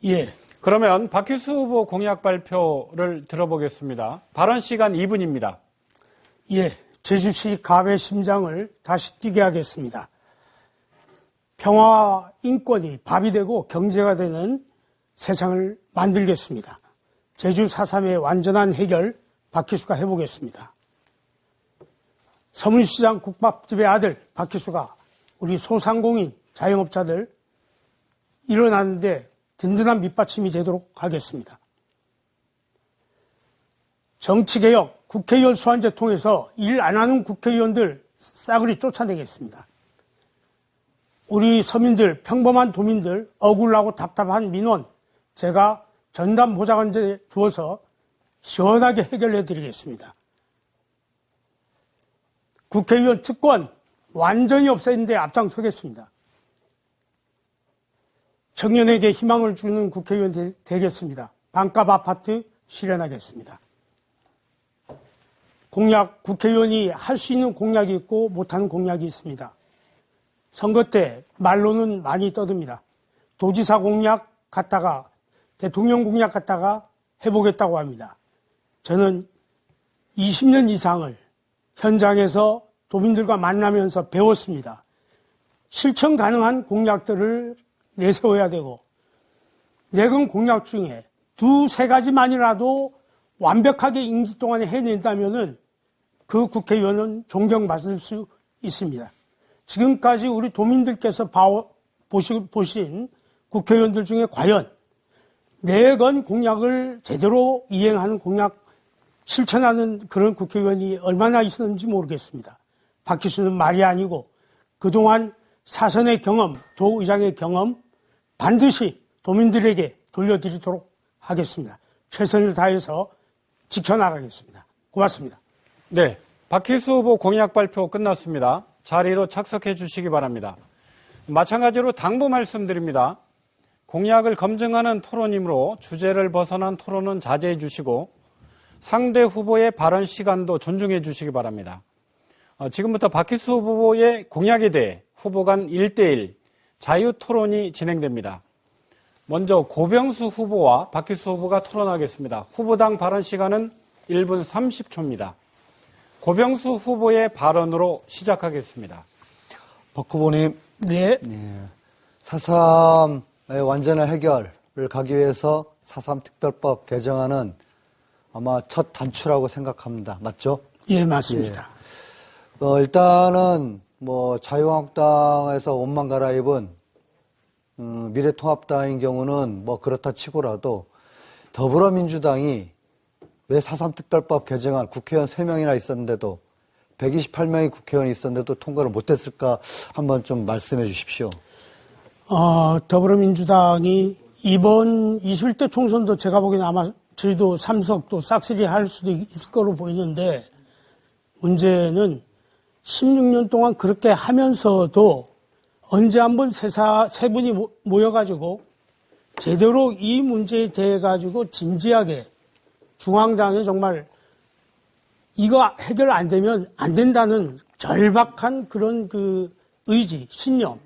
예. 그러면 박희수 후보 공약 발표를 들어보겠습니다. 발언 시간 2분입니다. 예. 제주시 갑의 심장을 다시 뛰게 하겠습니다. 평화와 인권이 밥이 되고 경제가 되는 세상을 만들겠습니다. 제주 4.3의 완전한 해결 박희수가 해보겠습니다. 서문시장 국밥집의 아들 박희수가 우리 소상공인 자영업자들 일어나는데 든든한 밑받침이 되도록 하겠습니다. 정치개혁, 국회의원 소환제 통해서 일 안 하는 국회의원들 싸그리 쫓아내겠습니다. 우리 서민들, 평범한 도민들, 억울하고 답답한 민원, 제가 전담 보좌관제 두어서 시원하게 해결해 드리겠습니다. 국회의원 특권 완전히 없애는데 앞장서겠습니다. 청년에게 희망을 주는 국회의원 되겠습니다. 반값 아파트 실현하겠습니다. 공약, 국회의원이 할 수 있는 공약이 있고 못하는 공약이 있습니다. 선거 때 말로는 많이 떠듭니다. 도지사 공약 갖다가 대통령 공약 갖다가 해보겠다고 합니다. 저는 20년 이상을 현장에서 도민들과 만나면서 배웠습니다. 실천 가능한 공약들을 내세워야 되고 내건 공약 중에 두세 가지만이라도 완벽하게 임기 동안에 해낸다면은 그 국회의원은 존경받을 수 있습니다. 지금까지 우리 도민들께서 보신 국회의원들 중에 과연 내건 공약을 제대로 이행하는 공약 실천하는 그런 국회의원이 얼마나 있었는지 모르겠습니다. 박희수는 말이 아니고 그동안 사선의 경험, 도의장의 경험 반드시 도민들에게 돌려드리도록 하겠습니다. 최선을 다해서 지켜나가겠습니다. 고맙습니다. 네, 박희수 후보 공약 발표 끝났습니다. 자리로 착석해 주시기 바랍니다. 마찬가지로 당부 말씀드립니다. 공약을 검증하는 토론이므로 주제를 벗어난 토론은 자제해 주시고 상대 후보의 발언 시간도 존중해 주시기 바랍니다. 지금부터 박희수 후보의 공약에 대해 후보 간 1대1 자유토론이 진행됩니다. 먼저 고병수 후보와 박희수 후보가 토론하겠습니다. 후보당 발언 시간은 1분 30초입니다. 고병수 후보의 발언으로 시작하겠습니다. 박 후보님. 네. 4.3의 완전한 해결을 가기 위해서 4.3 특별법 개정안은 아마 첫 단추라고 생각합니다. 맞죠? 예, 맞습니다. 일단은 자유한국당에서 옷만 갈아입은 미래통합당인 경우는 그렇다 치고라도 더불어민주당이 왜 4.3 특별법 개정안 국회의원 3명이나 있었는데도 128명의 국회의원이 있었는데도 통과를 못했을까 한번 좀 말씀해 주십시오. 더불어민주당이 이번 21대 총선도 제가 보기에는 아마 저희도 3석도 싹쓸이 할 수도 있을 거로 보이는데 문제는 16년 동안 그렇게 하면서도 언제 한번 세 분이 모여가지고 제대로 이 문제에 대해 가지고 진지하게 중앙당에 정말 이거 해결 안 되면 안 된다는 절박한 그런 그 의지, 신념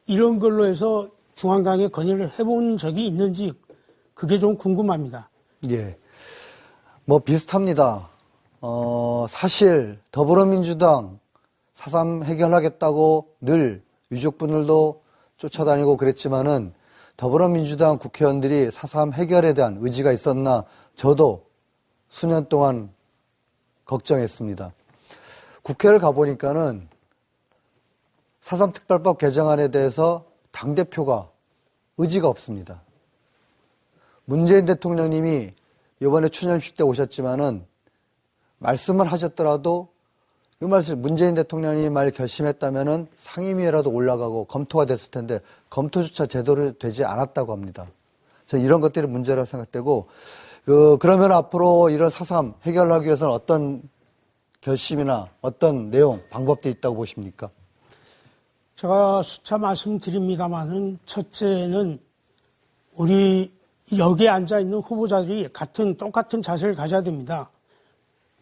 이런 걸로 해서 중앙당에 건의를 해본 적이 있는지 그게 좀 궁금합니다. 예. 비슷합니다. 사실 더불어민주당 4.3 해결하겠다고 늘 유족분들도 쫓아다니고 그랬지만은 더불어민주당 국회의원들이 4.3 해결에 대한 의지가 있었나 저도 수년 동안 걱정했습니다. 국회를 가보니까는 4.3 특별법 개정안에 대해서 당대표가 의지가 없습니다. 문재인 대통령님이 이번에 추념식 때 오셨지만은 말씀을 하셨더라도 이 말씀 문재인 대통령이 말 결심했다면은 상임위에라도 올라가고 검토가 됐을 텐데 검토조차 제대로 되지 않았다고 합니다. 저는 이런 것들이 문제라고 생각되고 그러면 앞으로 이런 4.3 해결하기 위해서는 어떤 결심이나 어떤 내용, 방법들이 있다고 보십니까? 제가 수차 말씀드립니다만은 첫째는 우리 여기에 앉아있는 후보자들이 똑같은 자세를 가져야 됩니다.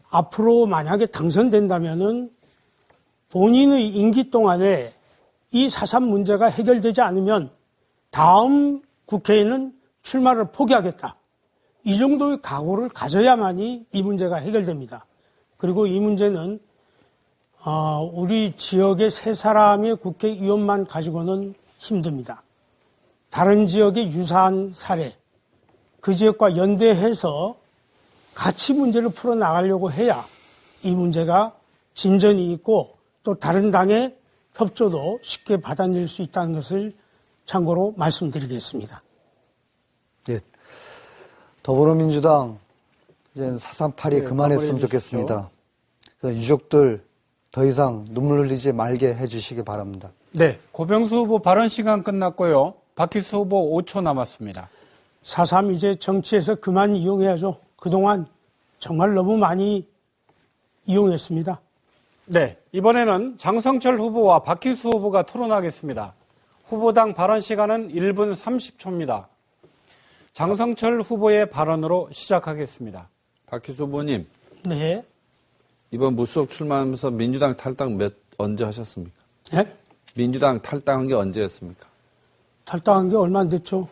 앞으로 만약에 당선된다면은 본인의 임기 동안에 이 4.3 문제가 해결되지 않으면 다음 국회에는 출마를 포기하겠다. 이 정도의 각오를 가져야만이 이 문제가 해결됩니다. 그리고 이 문제는 우리 지역의 3사람의 국회의원만 가지고는 힘듭니다. 다른 지역의 유사한 사례, 그 지역과 연대해서 같이 문제를 풀어나가려고 해야 이 문제가 진전이 있고 또 다른 당의 협조도 쉽게 받아들일 수 있다는 것을 참고로 말씀드리겠습니다. 예. 더불어민주당 이제 4.3 8이 네, 그만했으면 좋겠습니다. 유족들 더 이상 눈물 흘리지 말게 해주시기 바랍니다. 네, 고병수 후보 발언 시간 끝났고요. 박희수 후보 5초 남았습니다. 4.3 이제 정치에서 그만 이용해야죠. 그동안 정말 너무 많이 이용했습니다. 네, 이번에는 장성철 후보와 박희수 후보가 토론하겠습니다. 후보당 발언 시간은 1분 30초입니다. 장성철 후보의 발언으로 시작하겠습니다. 박희수 후보님, 네. 이번 무소속 출마하면서 민주당 탈당 언제 하셨습니까? 네? 민주당 탈당한 게 언제였습니까? 탈당한 게 얼마 안 됐죠.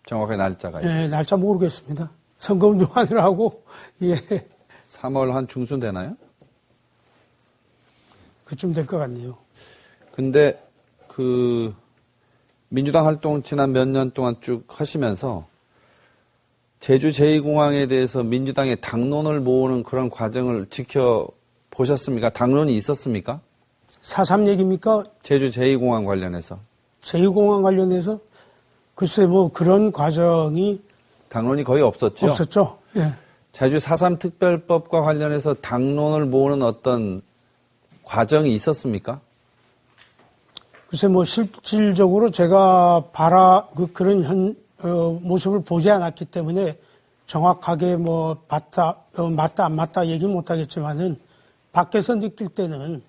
정확하게 날짜가요. 네, 날짜 모르겠습니다. 선거운동 하느라고, 예. 3월 한 중순 되나요? 그쯤 될 것 같네요. 근데 민주당 활동 지난 몇 년 동안 쭉 하시면서 제주 제2공항에 대해서 민주당의 당론을 모으는 그런 과정을 지켜보셨습니까? 당론이 있었습니까? 4.3 얘기입니까? 제주 제2공항 관련해서. 제2공항 관련해서 글쎄 뭐 그런 과정이 당론이 거의 없었죠? 없었죠. 예. 제주 4.3 특별법과 관련해서 당론을 모으는 어떤 과정이 있었습니까? 글쎄 뭐 실질적으로 제가 그런 모습을 보지 않았기 때문에 정확하게 뭐 맞다 안 맞다 얘기 못 하겠지만은 밖에서 느낄 때는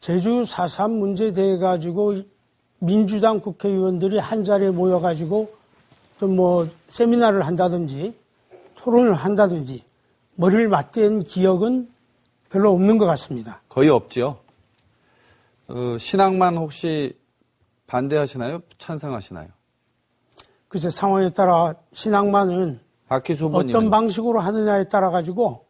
제주 4.3 문제에 대해 가지고 민주당 국회의원들이 한 자리에 모여 가지고 좀 뭐 세미나를 한다든지 토론을 한다든지 머리를 맞댄 기억은 별로 없는 것 같습니다. 거의 없지요. 신앙만 혹시 반대하시나요? 찬성하시나요? 글쎄 상황에 따라 신앙만은 박희수 후보님은 어떤 방식으로 하느냐에 따라 가지고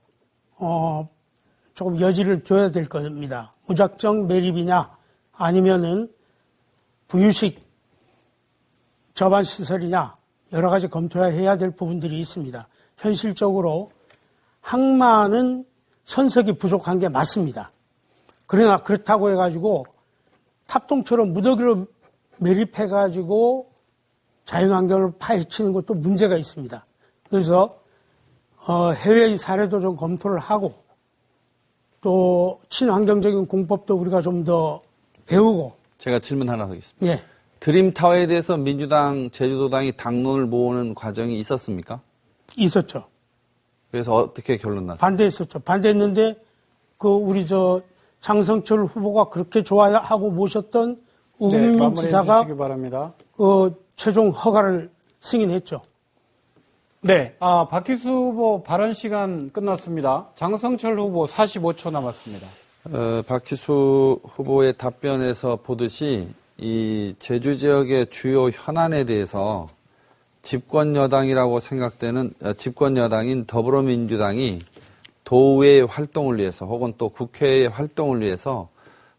조금 여지를 줘야 될 겁니다. 무작정 매립이냐 아니면은 부유식 저반 시설이냐 여러 가지 검토해야 될 부분들이 있습니다. 현실적으로 항만은 선석이 부족한 게 맞습니다. 그러나 그렇다고 해가지고 탑동처럼 무더기로 매립해가지고 자연환경을 파헤치는 것도 문제가 있습니다. 그래서 해외의 사례도 좀 검토를 하고 또 친환경적인 공법도 우리가 좀 더 배우고. 제가 질문 하나 하겠습니다. 예. 드림타워에 대해서 민주당, 제주도당이 당론을 모으는 과정이 있었습니까? 있었죠. 그래서 어떻게 결론 났습니까? 반대했었죠. 반대했는데 우리 장성철 후보가 그렇게 좋아하고 모셨던 우금민 마무리해 지사가 주시기 바랍니다. 최종 허가를 승인했죠. 네, 박희수 후보 발언 시간 끝났습니다. 장성철 후보 45초 남았습니다. 박희수 후보의 답변에서 보듯이 이 제주 지역의 주요 현안에 대해서 집권 여당이라고 생각되는 집권 여당인 더불어민주당이 도의회의 활동을 위해서 혹은 또 국회의 활동을 위해서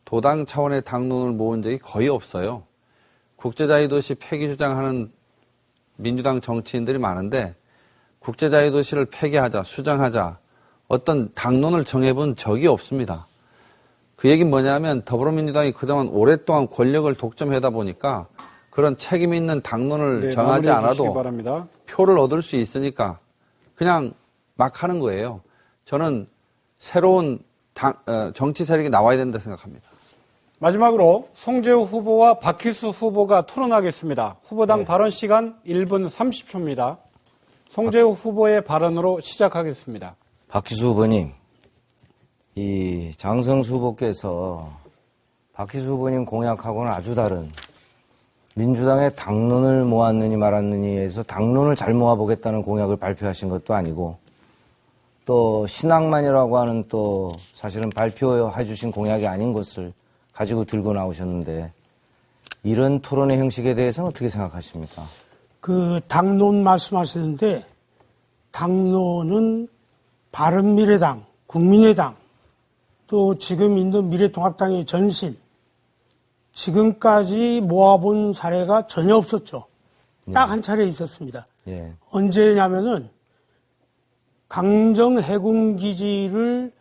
도당 차원의 당론을 모은 적이 거의 없어요. 국제자유도시 폐기 주장하는 민주당 정치인들이 많은데 국제자유도시를 폐기하자, 수정하자 어떤 당론을 정해본 적이 없습니다. 그 얘기는 뭐냐면 더불어민주당이 그동안 오랫동안 권력을 독점하다 보니까 그런 책임 있는 당론을 정하지 않아도 바랍니다. 표를 얻을 수 있으니까 그냥 막 하는 거예요. 저는 새로운 정치 세력이 나와야 된다 생각합니다. 마지막으로 송재우 후보와 박희수 후보가 토론하겠습니다. 후보당 발언 시간 1분 30초입니다. 송재우 후보의 발언으로 시작하겠습니다. 박희수 후보님, 이 장성수 후보께서 박희수 후보님 공약하고는 아주 다른 민주당의 당론을 모았느니 말았느니에서 당론을 잘 모아보겠다는 공약을 발표하신 것도 아니고 또 신앙만이라고 하는 또 사실은 발표해 주신 공약이 아닌 것을 가지고 들고 나오셨는데 이런 토론의 형식에 대해서는 어떻게 생각하십니까? 당론 말씀하시는데 당론은 바른미래당, 국민의당 또 지금 있는 미래통합당의 전신 지금까지 모아본 사례가 전혀 없었죠. 딱 한 차례 있었습니다. 예. 언제냐면은 강정 해군기지를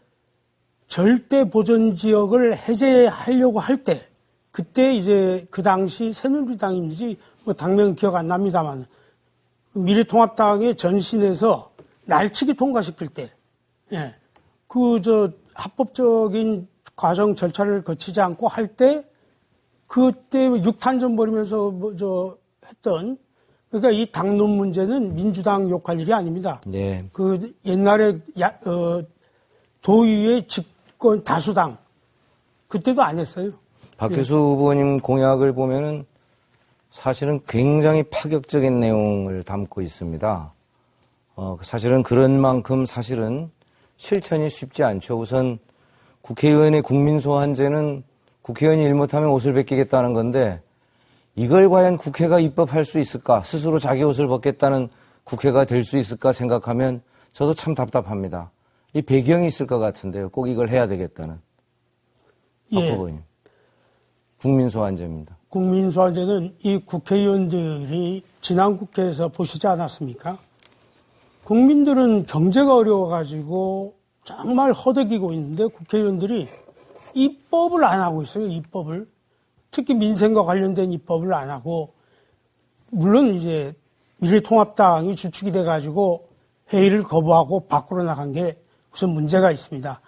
절대 보전 지역을 해제하려고 할 때, 그때 이제 그 당시 새누리당인지 뭐 당명 기억 안 납니다만 미래통합당의 전신에서 날치기 통과시킬 때, 합법적인 과정 절차를 거치지 않고 할 때 그때 육탄전 벌이면서 했던 그러니까 이 당론 문제는 민주당 욕할 일이 아닙니다. 네. 그 옛날에 도의회 집권 다수당 그때도 안 했어요. 박규수 후보님 공약을 보면은 사실은 굉장히 파격적인 내용을 담고 있습니다. 사실은 그런 만큼 사실은 실천이 쉽지 않죠. 우선 국회의원의 국민소환제는 국회의원이 일 못하면 옷을 벗기겠다는 건데 이걸 과연 국회가 입법할 수 있을까? 스스로 자기 옷을 벗겠다는 국회가 될 수 있을까 생각하면 저도 참 답답합니다. 이 배경이 있을 것 같은데요. 꼭 이걸 해야 되겠다는. 박 예. 후보님. 국민소환제입니다. 국민소환제는 이 국회의원들이 지난 국회에서 보시지 않았습니까? 국민들은 경제가 어려워가지고 정말 허덕이고 있는데 국회의원들이 입법을 안 하고 있어요. 입법을. 특히 민생과 관련된 입법을 안 하고 물론 이제 미래통합당이 주축이 돼가지고 회의를 거부하고 밖으로 나간 게 우선 문제가 있습니다.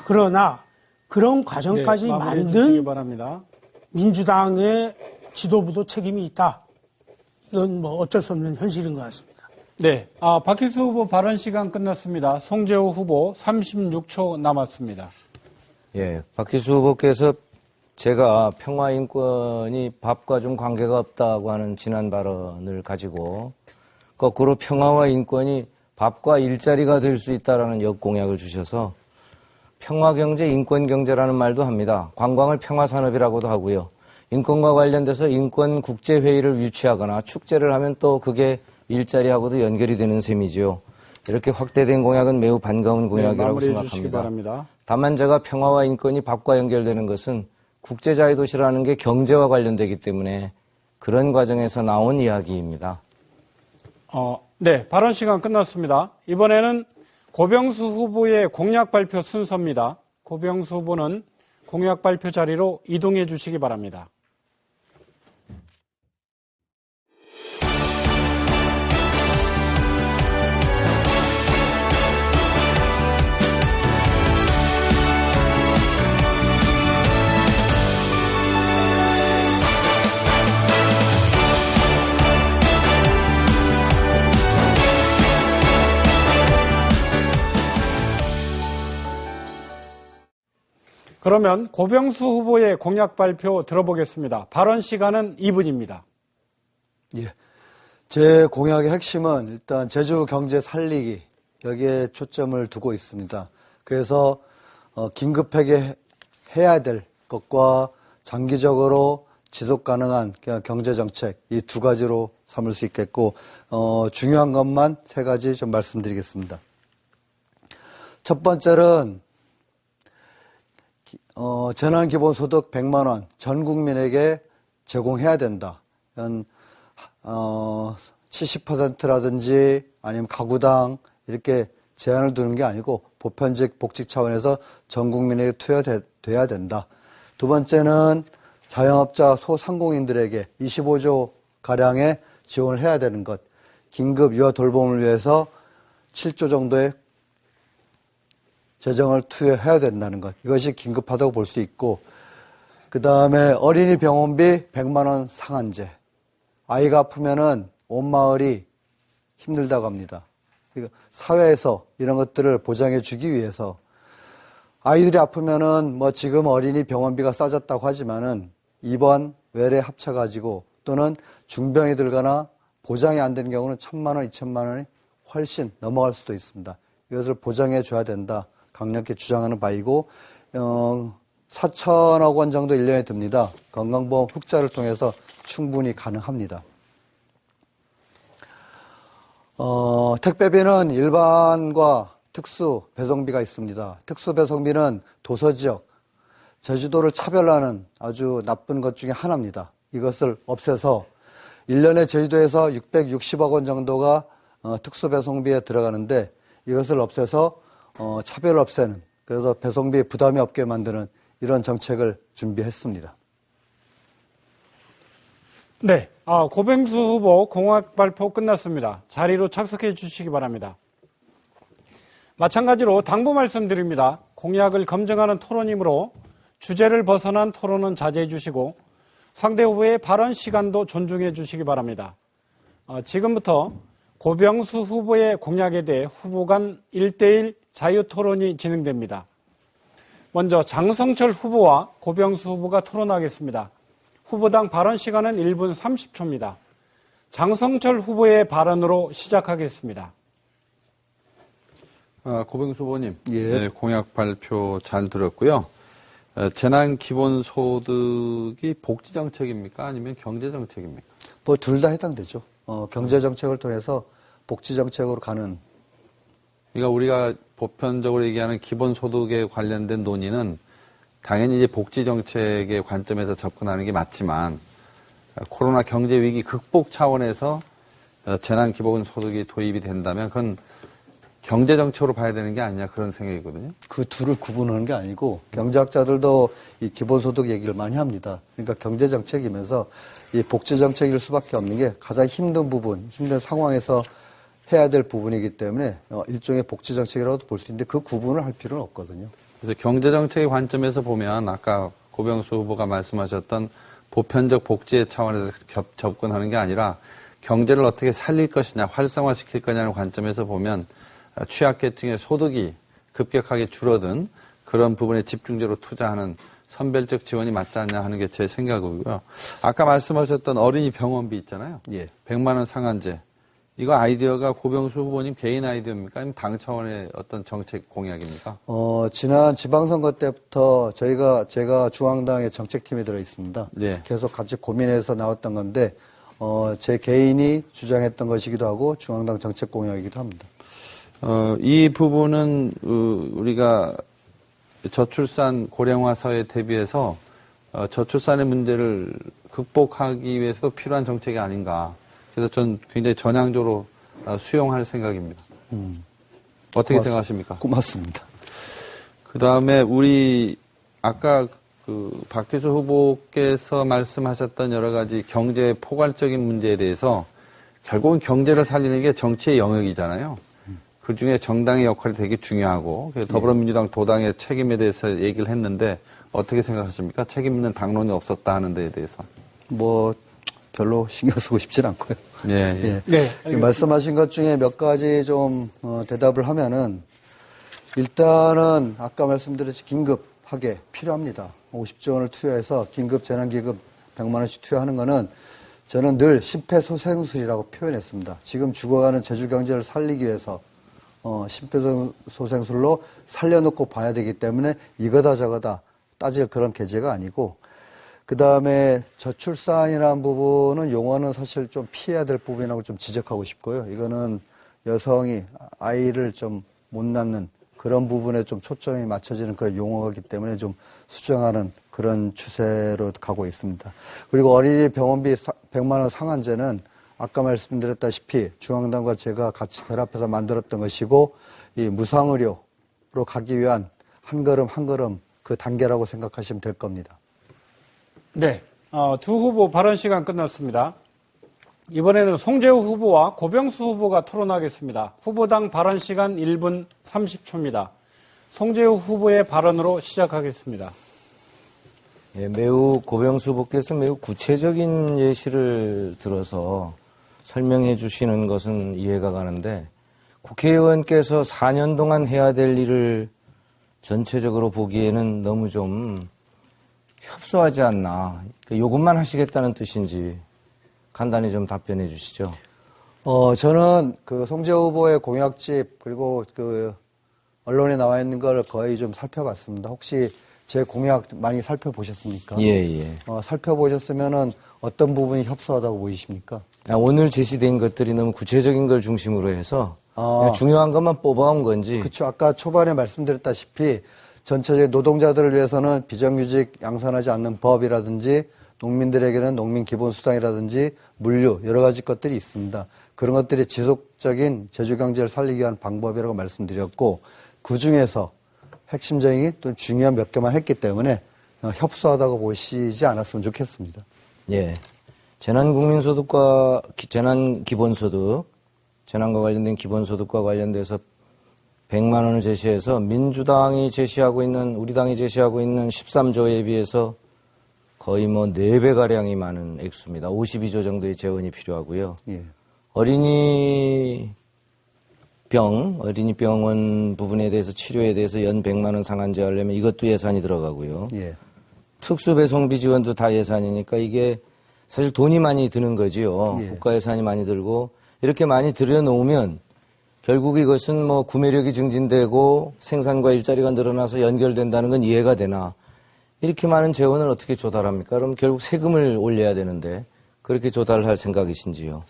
그러나 그런 과정까지 네, 마무리해 만든 주시기 바랍니다. 민주당의 지도부도 책임이 있다. 이건 뭐 어쩔 수 없는 현실인 것 같습니다. 네, 박희수 후보 발언 시간 끝났습니다. 송재호 후보 36초 남았습니다. 예, 박희수 후보께서 제가 평화인권이 밥과 좀 관계가 없다고 하는 지난 발언을 가지고 거꾸로 평화와 인권이 밥과 일자리가 될 수 있다라는 역공약을 주셔서 평화경제, 인권경제라는 말도 합니다. 관광을 평화산업이라고도 하고요. 인권과 관련돼서 인권국제회의를 유치하거나 축제를 하면 또 그게 일자리하고도 연결이 되는 셈이지요. 이렇게 확대된 공약은 매우 반가운 공약이라고 마무리해 주시기 생각합니다. 바랍니다. 다만 제가 평화와 인권이 밥과 연결되는 것은 국제자유도시라는 게 경제와 관련되기 때문에 그런 과정에서 나온 이야기입니다. 네, 발언 시간 끝났습니다. 이번에는 고병수 후보의 공약 발표 순서입니다. 고병수 후보는 공약 발표 자리로 이동해 주시기 바랍니다. 그러면 고병수 후보의 공약 발표 들어보겠습니다. 발언 시간은 2분입니다. 예. 제 공약의 핵심은 일단 제주 경제 살리기, 여기에 초점을 두고 있습니다. 그래서 긴급하게 해야 될 것과 장기적으로 지속 가능한 경제 정책, 이 두 가지로 삼을 수 있겠고, 중요한 것만 세 가지 좀 말씀드리겠습니다. 첫 번째는 재난기본소득 100만 원 전 국민에게 제공해야 된다. 70%라든지 아니면 가구당 이렇게 제한을 두는 게 아니고 보편적 복지 차원에서 전 국민에게 투여돼야 된다. 두 번째는 자영업자 소상공인들에게 25조 가량의 지원을 해야 되는 것. 긴급 유아 돌봄을 위해서 7조 정도의 재정을 투여해야 된다는 것. 이것이 긴급하다고 볼 수 있고, 그 다음에 어린이 병원비 100만 원 상한제. 아이가 아프면은 온 마을이 힘들다고 합니다. 그러니까 사회에서 이런 것들을 보장해 주기 위해서 아이들이 아프면은 뭐 지금 어린이 병원비가 싸졌다고 하지만은 입원, 외래 합쳐가지고 또는 중병이 들거나 보장이 안 되는 경우는 1,000만 원, 2,000만 원이 훨씬 넘어갈 수도 있습니다. 이것을 보장해 줘야 된다. 강력히 주장하는 바이고, 4천억 원 정도 1년에 듭니다. 건강보험 흑자를 통해서 충분히 가능합니다. 택배비는 일반과 특수 배송비가 있습니다. 특수 배송비는 도서지역, 제주도를 차별하는 아주 나쁜 것 중에 하나입니다. 이것을 없애서 1년에 제주도에서 660억 원 정도가 특수 배송비에 들어가는데 이것을 없애서 차별을 없애는, 그래서 배송비에 부담이 없게 만드는 이런 정책을 준비했습니다. 네, 고병수 후보 공약 발표 끝났습니다. 자리로 착석해 주시기 바랍니다. 마찬가지로 당부 말씀드립니다. 공약을 검증하는 토론이므로 주제를 벗어난 토론은 자제해 주시고 상대 후보의 발언 시간도 존중해 주시기 바랍니다. 지금부터 고병수 후보의 공약에 대해 후보 간 1대1 자유토론이 진행됩니다. 먼저 장성철 후보와 고병수 후보가 토론하겠습니다. 후보당 발언 시간은 1분 30초입니다. 장성철 후보의 발언으로 시작하겠습니다. 고병수 후보님, 예. 네, 공약 발표 잘 들었고요. 재난 기본소득이 복지정책입니까? 아니면 경제정책입니까? 뭐 둘 다 해당되죠. 경제정책을 통해서 복지정책으로 가는. 그러니까 우리가 보편적으로 얘기하는 기본소득에 관련된 논의는 당연히 이제 복지정책의 관점에서 접근하는 게 맞지만 코로나 경제위기 극복 차원에서 재난 기본소득이 도입이 된다면 그건 경제정책으로 봐야 되는 게 아니냐 그런 생각이거든요. 그 둘을 구분하는 게 아니고 경제학자들도 이 기본소득 얘기를 많이 합니다. 그러니까 경제정책이면서 이 복지정책일 수밖에 없는 게 가장 힘든 부분, 힘든 상황에서 해야 될 부분이기 때문에 일종의 복지정책이라고도 볼 수 있는데 그 구분을 할 필요는 없거든요. 그래서 경제정책의 관점에서 보면 아까 고병수 후보가 말씀하셨던 보편적 복지의 차원에서 접근하는 게 아니라 경제를 어떻게 살릴 것이냐, 활성화시킬 거냐는 관점에서 보면 취약계층의 소득이 급격하게 줄어든 그런 부분에 집중적으로 투자하는 선별적 지원이 맞지 않냐 하는 게 제 생각이고요. 아까 말씀하셨던 어린이 병원비 있잖아요. 예. 100만 원 상한제. 이거 아이디어가 고병수 후보님 개인 아이디어입니까? 아니면 당 차원의 어떤 정책 공약입니까? 지난 지방선거 때부터 제가 중앙당의 정책팀에 들어 있습니다. 네. 계속 같이 고민해서 나왔던 건데, 제 개인이 주장했던 것이기도 하고 중앙당 정책 공약이기도 합니다. 이 부분은 우리가 저출산 고령화 사회에 대비해서 저출산의 문제를 극복하기 위해서 필요한 정책이 아닌가. 그래서 전 굉장히 전향적으로 수용할 생각입니다. 어떻게 생각하십니까? 고맙습니다. 그 다음에 우리 아까 박희수 후보께서 말씀하셨던 여러 가지 경제 포괄적인 문제에 대해서 결국은 경제를 살리는 게 정치의 영역이잖아요. 그 중에 정당의 역할이 되게 중요하고 더불어민주당 도당의 책임에 대해서 얘기를 했는데 어떻게 생각하십니까? 책임 있는 당론이 없었다 하는 데에 대해서. 뭐 별로 신경 쓰고 싶진 않고요. 예. 네, 말씀하신 것 중에 몇 가지 좀 대답을 하면은 일단은 아까 말씀드렸듯이 긴급하게 필요합니다. 50조 원을 투여해서 긴급 재난기금 100만 원씩 투여하는 거는 저는 늘 심폐소생술이라고 표현했습니다. 지금 죽어가는 제주 경제를 살리기 위해서 심폐소생술로 살려놓고 봐야 되기 때문에 이거다 저거다 따질 그런 계제가 아니고, 그 다음에 저출산이라는 부분은 용어는 사실 좀 피해야 될 부분이라고 좀 지적하고 싶고요. 이거는 여성이 아이를 좀 못 낳는 그런 부분에 좀 초점이 맞춰지는 그런 용어이기 때문에 좀 수정하는 그런 추세로 가고 있습니다. 그리고 어린이 병원비 100만 원 상한제는 아까 말씀드렸다시피 중앙당과 제가 같이 결합해서 만들었던 것이고, 이 무상의료로 가기 위한 한 걸음 한 걸음 그 단계라고 생각하시면 될 겁니다. 네, 두 후보 발언 시간 끝났습니다. 이번에는 송재우 후보와 고병수 후보가 토론하겠습니다. 후보당 발언 시간 1분 30초입니다. 송재우 후보의 발언으로 시작하겠습니다. 예, 고병수 후보께서 매우 구체적인 예시를 들어서 설명해 주시는 것은 이해가 가는데, 국회의원께서 4년 동안 해야 될 일을 전체적으로 보기에는 너무 좀 협소하지 않나. 요것만 하시겠다는 뜻인지 간단히 좀 답변해 주시죠. 저는 그 송재우 후보의 공약집 그리고 그 언론에 나와 있는 걸 거의 좀 살펴봤습니다. 혹시 제 공약 많이 살펴보셨습니까? 예. 살펴보셨으면은 어떤 부분이 협소하다고 보이십니까? 오늘 제시된 것들이 너무 구체적인 걸 중심으로 해서 그냥 중요한 것만 뽑아온 건지. 그렇죠. 아까 초반에 말씀드렸다시피 전체적인 노동자들을 위해서는 비정규직 양산하지 않는 법이라든지 농민들에게는 농민 기본수당이라든지 물류 여러 가지 것들이 있습니다. 그런 것들이 지속적인 제주경제를 살리기 위한 방법이라고 말씀드렸고, 그중에서 핵심적인 또 중요한 몇 개만 했기 때문에 협소하다고 보시지 않았으면 좋겠습니다. 예. 재난국민소득과 재난기본소득, 재난과 관련된 기본소득과 관련돼서 100만 원을 제시해서 민주당이 제시하고 있는, 우리 당이 제시하고 있는 13조에 비해서 거의 뭐 4배가량이 많은 액수입니다. 52조 정도의 재원이 필요하고요. 예. 어린이 병원 부분에 대해서 치료에 대해서 연 100만 원 상한제 하려면 이것도 예산이 들어가고요. 예. 특수배송비 지원도 다 예산이니까 이게 사실 돈이 많이 드는 거지요. 예. 국가 예산이 많이 들고 이렇게 많이 들여놓으면 결국 이것은 뭐 구매력이 증진되고 생산과 일자리가 늘어나서 연결된다는 건 이해가 되나 이렇게 많은 재원을 어떻게 조달합니까? 그럼 결국 세금을 올려야 되는데 그렇게 조달할 생각이신지요?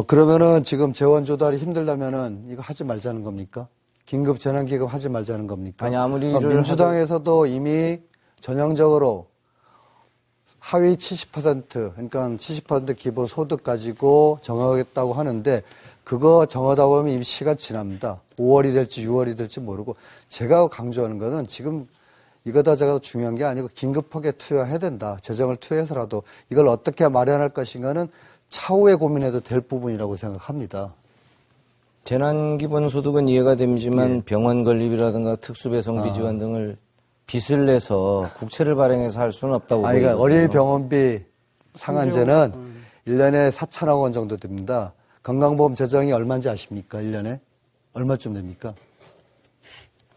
그러면은 지금 재원 조달이 힘들다면은 이거 하지 말자는 겁니까? 긴급 재난기금 하지 말자는 겁니까? 아니, 아무리 민주당에서도 이미 전형적으로 하위 70% 그러니까 70% 기본 소득 가지고 정하겠다고 하는데 그거 정하다 보면 이미 시간 지납니다. 5월이 될지 6월이 될지 모르고 제가 강조하는 거는 지금 이거다 제가 중요한 게 아니고 긴급하게 투여해야 된다. 재정을 투여해서라도 이걸 어떻게 마련할 것인가는 차후에 고민해도 될 부분이라고 생각합니다. 재난기본소득은 이해가 됩니다만 예. 병원 건립이라든가 특수배송비 지원 등을 빚을 내서 국채를 발행해서 할 수는 없다고 보거든요. 그러니까 어린이 병원비 상한제는 1년에 4천억 원 정도 됩니다. 건강보험 재정이 얼마인지 아십니까? 1년에? 얼마쯤 됩니까?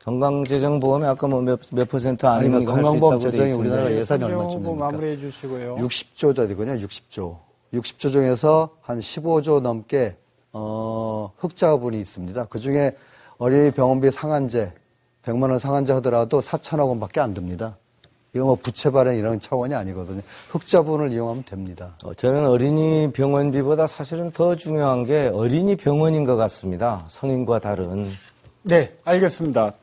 건강재정보험이 아까 뭐 몇 퍼센트 아니면 이거 할수 건강보험 있다고 돼 재정이 있던데. 우리나라 예산이 손재호 얼마쯤 후보 됩니까? 마무리해 주시고요. 60조가 되거든요. 60조. 60조 중에서 한 15조 넘게 흑자분이 있습니다. 그중에 어린이 병원비 상한제 100만 원 상한제 하더라도 4천억 원밖에 안 듭니다. 이거 뭐 부채 발행 이런 차원이 아니거든요. 흑자분을 이용하면 됩니다. 저는 어린이 병원비보다 사실은 더 중요한 게 어린이 병원인 것 같습니다. 성인과 다른. 네, 알겠습니다.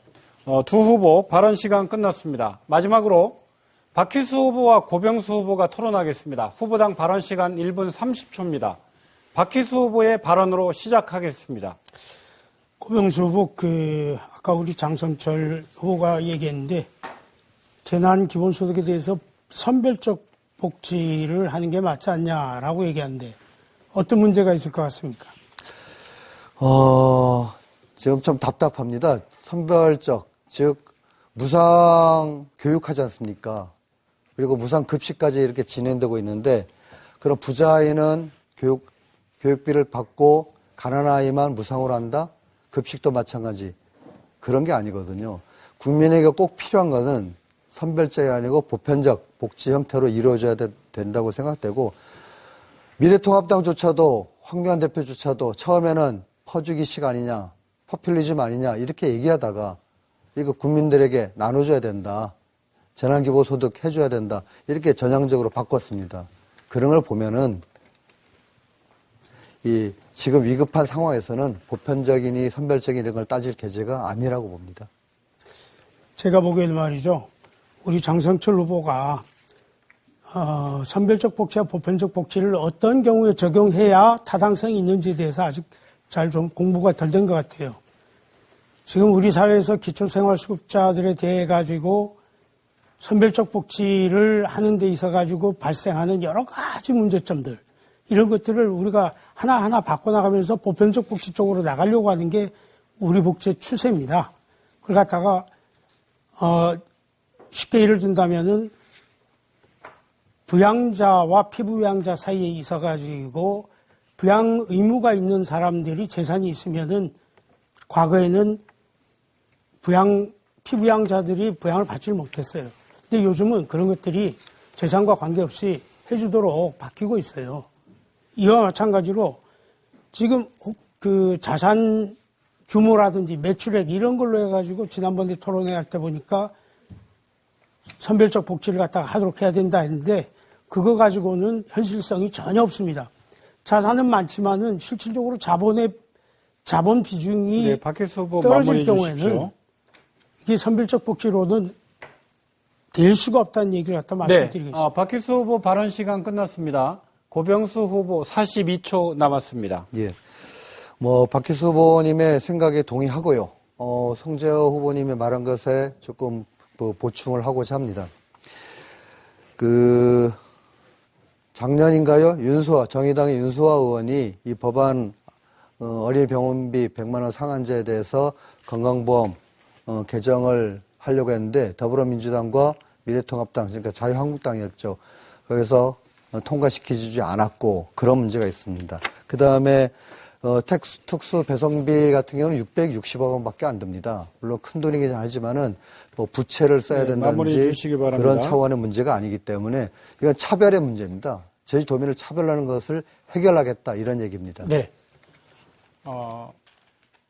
두 후보 발언 시간 끝났습니다. 마지막으로 박희수 후보와 고병수 후보가 토론하겠습니다. 후보당 발언 시간 1분 30초입니다. 박희수 후보의 발언으로 시작하겠습니다. 고병수 후보, 아까 우리 장성철 후보가 얘기했는데, 재난 기본소득에 대해서 선별적 복지를 하는 게 맞지 않냐라고 얘기하는데, 어떤 문제가 있을 것 같습니까? 지금 좀 답답합니다. 선별적, 즉, 무상 교육하지 않습니까? 그리고 무상 급식까지 이렇게 진행되고 있는데, 그럼 부자아이는 교육비를 받고, 가난한 아이만 무상으로 한다? 급식도 마찬가지. 그런 게 아니거든요. 국민에게 꼭 필요한 것은 선별적이 아니고 보편적 복지 형태로 이루어져야 된다고 생각되고, 미래통합당조차도, 황교안 대표조차도 처음에는 퍼주기식 아니냐, 포퓰리즘 아니냐, 이렇게 얘기하다가, 이거 국민들에게 나눠줘야 된다. 재난기본소득 해줘야 된다. 이렇게 전향적으로 바꿨습니다. 그런 걸 보면은, 지금 위급한 상황에서는 보편적이니 선별적인 이런 걸 따질 계제가 아니라고 봅니다. 제가 보기에는 말이죠. 우리 장성철 후보가 선별적 복지와 보편적 복지를 어떤 경우에 적용해야 타당성이 있는지에 대해서 아직 잘 좀 공부가 덜 된 것 같아요. 지금 우리 사회에서 기초생활수급자들에 대해 가지고 선별적 복지를 하는 데 있어 가지고 발생하는 여러 가지 문제점들, 이런 것들을 우리가 하나하나 바꿔나가면서 보편적 복지 쪽으로 나가려고 하는 게 우리 복지의 추세입니다. 그걸 갖다가 쉽게 예를 든다면은 부양자와 피부양자 사이에 있어 가지고 부양 의무가 있는 사람들이 재산이 있으면은 과거에는 피부양자들이 부양을 받지를 못했어요. 근데 요즘은 그런 것들이 재산과 관계없이 해주도록 바뀌고 있어요. 이와 마찬가지로 지금 자산 규모라든지 매출액 이런 걸로 해가지고 지난번에 토론회 할 때 보니까 선별적 복지를 갖다가 하도록 해야 된다 했는데 그거 가지고는 현실성이 전혀 없습니다. 자산은 많지만은 실질적으로 자본 비중이 네, 박희수 후보 떨어질 마무리해 경우에는 주십시오. 이게 선별적 복지로는 될 수가 없다는 얘기를 갖다 말씀드리겠습니다. 네, 박희수 후보 발언 시간 끝났습니다. 고병수 후보 42초 남았습니다. 예. 박희수 후보님의 생각에 동의하고요. 송재호 후보님의 말한 것에 조금 보충을 하고자 합니다. 작년인가요? 정의당의 윤수아 의원이 이 법안 어린이 병원비 100만 원 상한제에 대해서 건강보험 개정을 하려고 했는데 더불어민주당과 미래통합당, 그러니까 자유한국당이었죠. 거기서 통과시키지 않았고 그런 문제가 있습니다. 그 다음에 특수 배송비 같은 경우는 660억 원밖에 안 듭니다. 물론 큰 돈이긴 하지만은 뭐 부채를 써야 마무리 된다든지 주시기 바랍니다. 그런 차원의 문제가 아니기 때문에 이건 차별의 문제입니다. 제주도민을 차별하는 것을 해결하겠다 이런 얘기입니다. 네.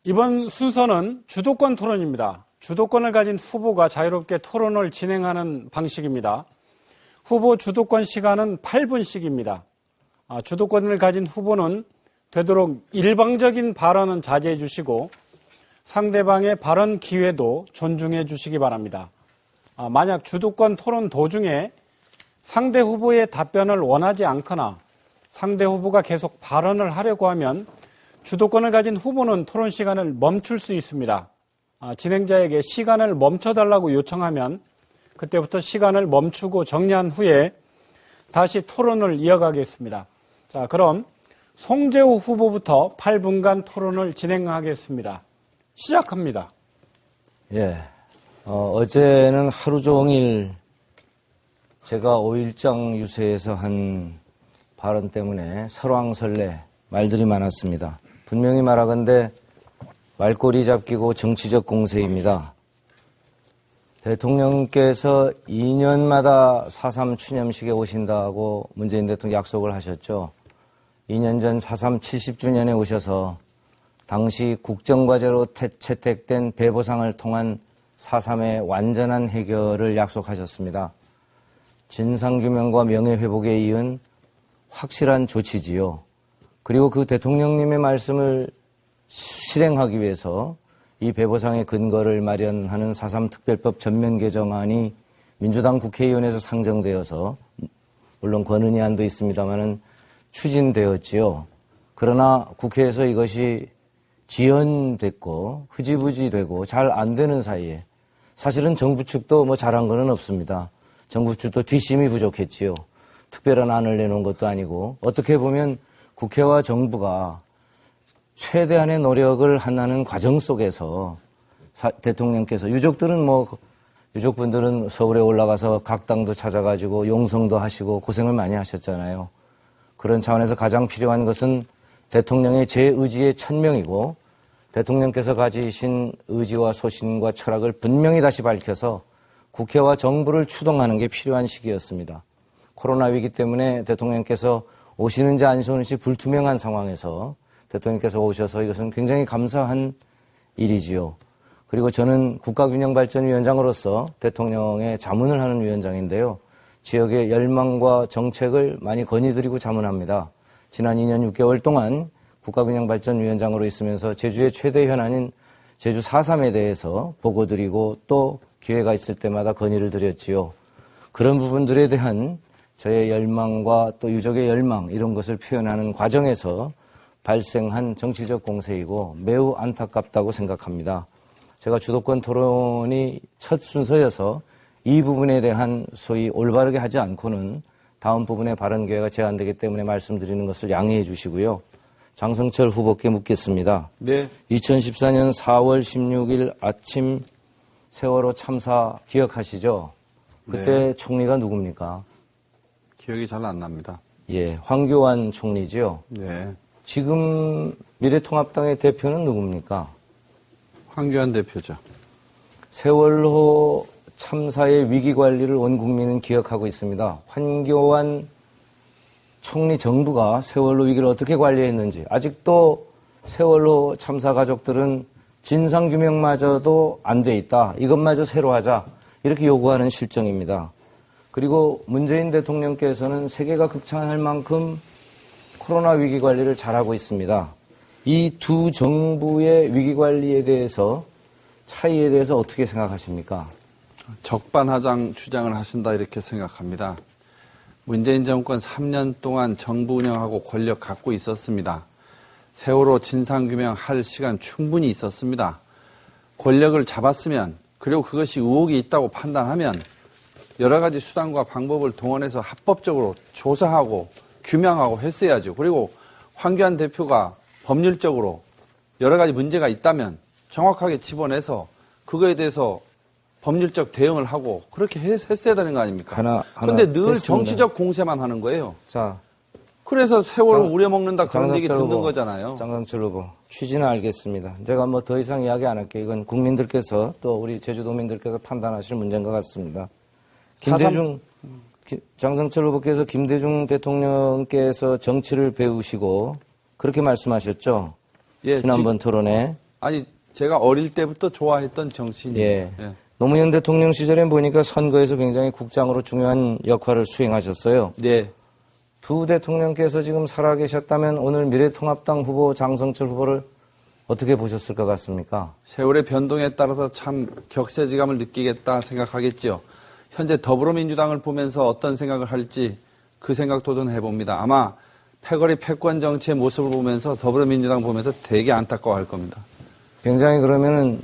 이번 순서는 주도권 토론입니다. 주도권을 가진 후보가 자유롭게 토론을 진행하는 방식입니다. 후보 주도권 시간은 8분씩입니다. 주도권을 가진 후보는 되도록 일방적인 발언은 자제해 주시고 상대방의 발언 기회도 존중해 주시기 바랍니다. 만약 주도권 토론 도중에 상대 후보의 답변을 원하지 않거나 상대 후보가 계속 발언을 하려고 하면 주도권을 가진 후보는 토론 시간을 멈출 수 있습니다. 진행자에게 시간을 멈춰달라고 요청하면 그때부터 시간을 멈추고 정리한 후에 다시 토론을 이어가겠습니다. 자, 그럼 송재호 후보부터 8분간 토론을 진행하겠습니다. 시작합니다. 예. 어제는 하루 종일 제가 5.1장 유세에서 한 발언 때문에 설왕설래 말들이 많았습니다. 분명히 말하건대 말꼬리 잡기고 정치적 공세입니다. 대통령께서 2년마다 4.3 추념식에 오신다고 문재인 대통령 약속을 하셨죠. 2년 전 4.3 70주년에 오셔서 당시 국정과제로 채택된 배보상을 통한 4.3의 완전한 해결을 약속하셨습니다. 진상규명과 명예회복에 이은 확실한 조치지요. 그리고 그 대통령님의 말씀을 실행하기 위해서 이 배보상의 근거를 마련하는 4.3 특별법 전면 개정안이 민주당 국회의원에서 상정되어서 물론 권은희안도 있습니다마는 추진되었지요. 그러나 국회에서 이것이 지연됐고 흐지부지 되고 잘 안 되는 사이에 사실은 정부 측도 뭐 잘한 건 없습니다. 정부 측도 뒷심이 부족했지요. 특별한 안을 내놓은 것도 아니고 어떻게 보면 국회와 정부가 최대한의 노력을 하는 과정 속에서 대통령께서 유족분들은 서울에 올라가서 각 당도 찾아가지고 용성도 하시고 고생을 많이 하셨잖아요. 그런 차원에서 가장 필요한 것은 대통령의 제 의지의 천명이고 대통령께서 가지신 의지와 소신과 철학을 분명히 다시 밝혀서 국회와 정부를 추동하는 게 필요한 시기였습니다. 코로나 위기 때문에 대통령께서 오시는지 안 오시는지 불투명한 상황에서 대통령께서 오셔서 이것은 굉장히 감사한 일이지요. 그리고 저는 국가균형발전위원장으로서 대통령의 자문을 하는 위원장인데요. 지역의 열망과 정책을 많이 건의드리고 자문합니다. 지난 2년 6개월 동안 국가균형발전위원장으로 있으면서 제주의 최대 현안인 제주 4.3에 대해서 보고드리고 또 기회가 있을 때마다 건의를 드렸지요. 그런 부분들에 대한 저의 열망과 또 유족의 열망 이런 것을 표현하는 과정에서 발생한 정치적 공세이고 매우 안타깝다고 생각합니다. 제가 주도권 토론이 첫 순서여서 이 부분에 대한 소위 올바르게 하지 않고는 다음 부분에 발언 기회가 제한되기 때문에 말씀드리는 것을 양해해 주시고요. 장성철 후보께 묻겠습니다. 네. 2014년 4월 16일 아침 세월호 참사 기억하시죠? 그때 네. 총리가 누굽니까? 기억이 잘 안 납니다. 예, 황교안 총리죠. 네. 지금 미래통합당의 대표는 누굽니까? 황교안 대표죠. 세월호 참사의 위기 관리를 온 국민은 기억하고 있습니다. 황교안 총리 정부가 세월호 위기를 어떻게 관리했는지 아직도 세월호 참사 가족들은 진상규명마저도 안 돼 있다. 이것마저 새로 하자. 이렇게 요구하는 실정입니다. 그리고 문재인 대통령께서는 세계가 극찬할 만큼 코로나 위기 관리를 잘하고 있습니다. 이 두 정부의 위기 관리에 대해서 차이에 대해서 어떻게 생각하십니까? 적반하장 주장을 하신다 이렇게 생각합니다. 문재인 정권 3년 동안 정부 운영하고 권력 갖고 있었습니다. 세월호 진상규명할 시간 충분히 있었습니다. 권력을 잡았으면 그리고 그것이 의혹이 있다고 판단하면 여러 가지 수단과 방법을 동원해서 합법적으로 조사하고 규명하고 했어야죠. 그리고 황교안 대표가 법률적으로 여러 가지 문제가 있다면 정확하게 집어내서 그거에 대해서 법률적 대응을 하고 그렇게 했어야 되는 거 아닙니까? 그런데 늘 됐습니다. 정치적 공세만 하는 거예요. 자, 그래서 세월을 우려먹는다 그런 얘기 장성철 듣는 후보, 거잖아요. 장성철 후보, 취지는 알겠습니다. 제가 뭐 더 이상 이야기 안 할게요. 이건 국민들께서 또 우리 제주도민들께서 판단하실 문제인 것 같습니다. 장성철 후보께서 김대중 대통령께서 정치를 배우시고 그렇게 말씀하셨죠? 예, 지난번 토론에. 아니 제가 어릴 때부터 좋아했던 정치인이에요. 예. 예. 노무현 대통령 시절에 보니까 선거에서 굉장히 국장으로 중요한 역할을 수행하셨어요. 네. 두 대통령께서 지금 살아계셨다면 오늘 미래통합당 후보 장성철 후보를 어떻게 보셨을 것 같습니까? 세월의 변동에 따라서 참 격세지감을 느끼겠다 생각하겠죠. 현재 더불어민주당을 보면서 어떤 생각을 할지 그 생각도 좀 해봅니다. 아마 패거리 패권 정치의 모습을 보면서 더불어민주당 보면서 되게 안타까워할 겁니다. 굉장히 그러면은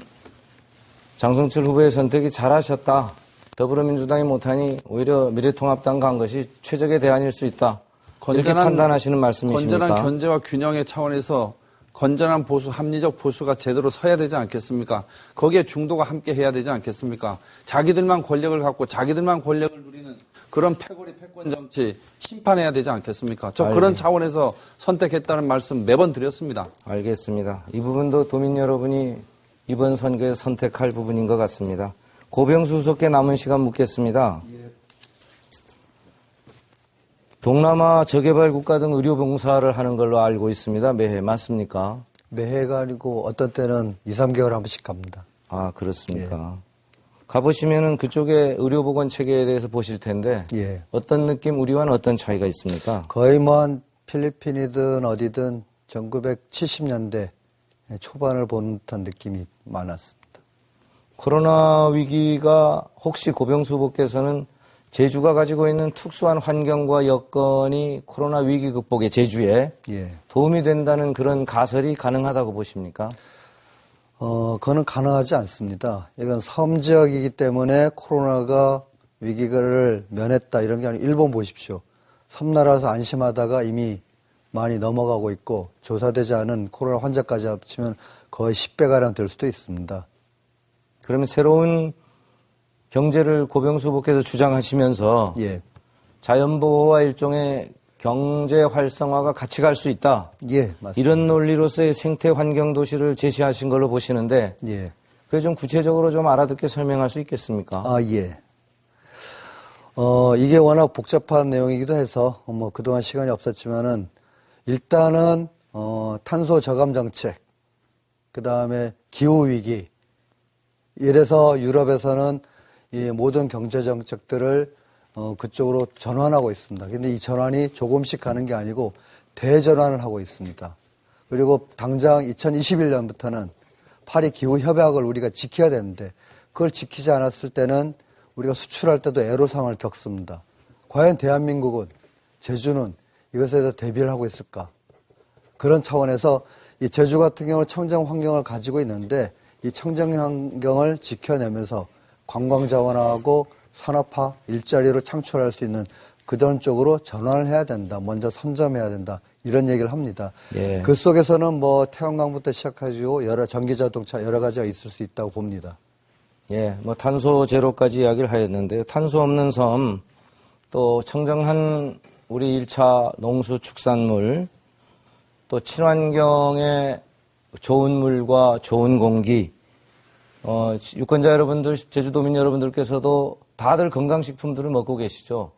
장성철 후보의 선택이 잘하셨다. 더불어민주당이 못하니 오히려 미래통합당 간 것이 최적의 대안일 수 있다. 이렇게 판단하시는 말씀이십니까? 건전한 견제와 균형의 차원에서 건전한 보수, 합리적 보수가 제대로 서야 되지 않겠습니까? 거기에 중도가 함께 해야 되지 않겠습니까? 자기들만 권력을 갖고 자기들만 권력을 누리는 그런 패거리 패권 정치 심판해야 되지 않겠습니까? 저 그런 차원에서 선택했다는 말씀 매번 드렸습니다. 알겠습니다. 이 부분도 도민 여러분이 이번 선거에 선택할 부분인 것 같습니다. 고병수 수석께 남은 시간 묻겠습니다. 동남아 저개발 국가 등 의료 봉사를 하는 걸로 알고 있습니다. 매해 맞습니까? 매해가 아니고 어떤 때는 2, 3개월 한 번씩 갑니다. 아, 그렇습니까? 가보시면은 그쪽의 의료보건 체계에 대해서 보실 텐데 예. 어떤 느낌, 우리와는 어떤 차이가 있습니까? 거의 뭐 한 필리핀이든 어디든 1970년대 초반을 본 듯한 느낌이 많았습니다. 코로나 위기가 혹시 고병수 후보께서는 제주가 가지고 있는 특수한 환경과 여건이 코로나 위기 극복에 제주에 도움이 된다는 그런 가설이 가능하다고 보십니까? 그거는 가능하지 않습니다. 이건 섬 지역이기 때문에 코로나가 위기를 면했다 이런 게 아니고 일본 보십시오. 섬나라에서 안심하다가 이미 많이 넘어가고 있고 조사되지 않은 코로나 환자까지 합치면 거의 10배가량 될 수도 있습니다. 그러면 새로운 경제를 고병수 후보께서 주장하시면서 자연보호와 일종의 경제 활성화가 같이 갈 수 있다. 예, 맞습니다. 이런 논리로서의 생태 환경 도시를 제시하신 걸로 보시는데 그게 좀 구체적으로 좀 알아듣게 설명할 수 있겠습니까? 이게 워낙 복잡한 내용이기도 해서 뭐 그동안 시간이 없었지만은 일단은 탄소 저감 정책, 그다음에 기후 위기. 이래서 유럽에서는 이 모든 경제 정책들을 그쪽으로 전환하고 있습니다. 근데 이 전환이 조금씩 가는 게 아니고 대전환을 하고 있습니다. 그리고 당장 2021년부터는 파리 기후 협약을 우리가 지켜야 되는데 그걸 지키지 않았을 때는 우리가 수출할 때도 애로사항을 겪습니다. 과연 대한민국은, 제주는 이것에 대해서 대비를 하고 있을까? 그런 차원에서 이 제주 같은 경우는 청정 환경을 가지고 있는데 이 청정 환경을 지켜내면서 관광 자원화하고 산업화, 일자리로 창출할 수 있는 그런 쪽으로 전환을 해야 된다. 먼저 선점해야 된다. 이런 얘기를 합니다. 그 속에서는 뭐 태양광부터 시작하시고 여러 전기자동차 여러 가지가 있을 수 있다고 봅니다. 뭐 탄소 제로까지 이야기를 하였는데요. 탄소 없는 섬, 또 청정한 우리 1차 농수축산물, 또 친환경의 좋은 물과 좋은 공기, 유권자 여러분들, 제주도민 여러분들께서도 다들 건강식품들을 먹고 계시죠.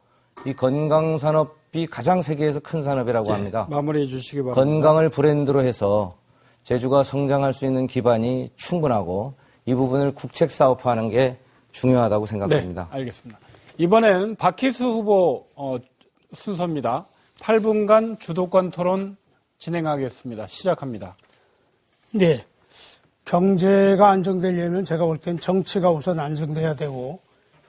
이 건강산업이 가장 세계에서 큰 산업이라고 합니다. 마무리해 주시기 바랍니다. 건강을 브랜드로 해서 제주가 성장할 수 있는 기반이 충분하고 이 부분을 국책 사업화하는 게 중요하다고 생각합니다. 네, 알겠습니다. 이번엔 박희수 후보 순서입니다. 8분간 주도권 토론 진행하겠습니다. 시작합니다. 네. 경제가 안정되려면 제가 볼 땐 정치가 우선 안정돼야 되고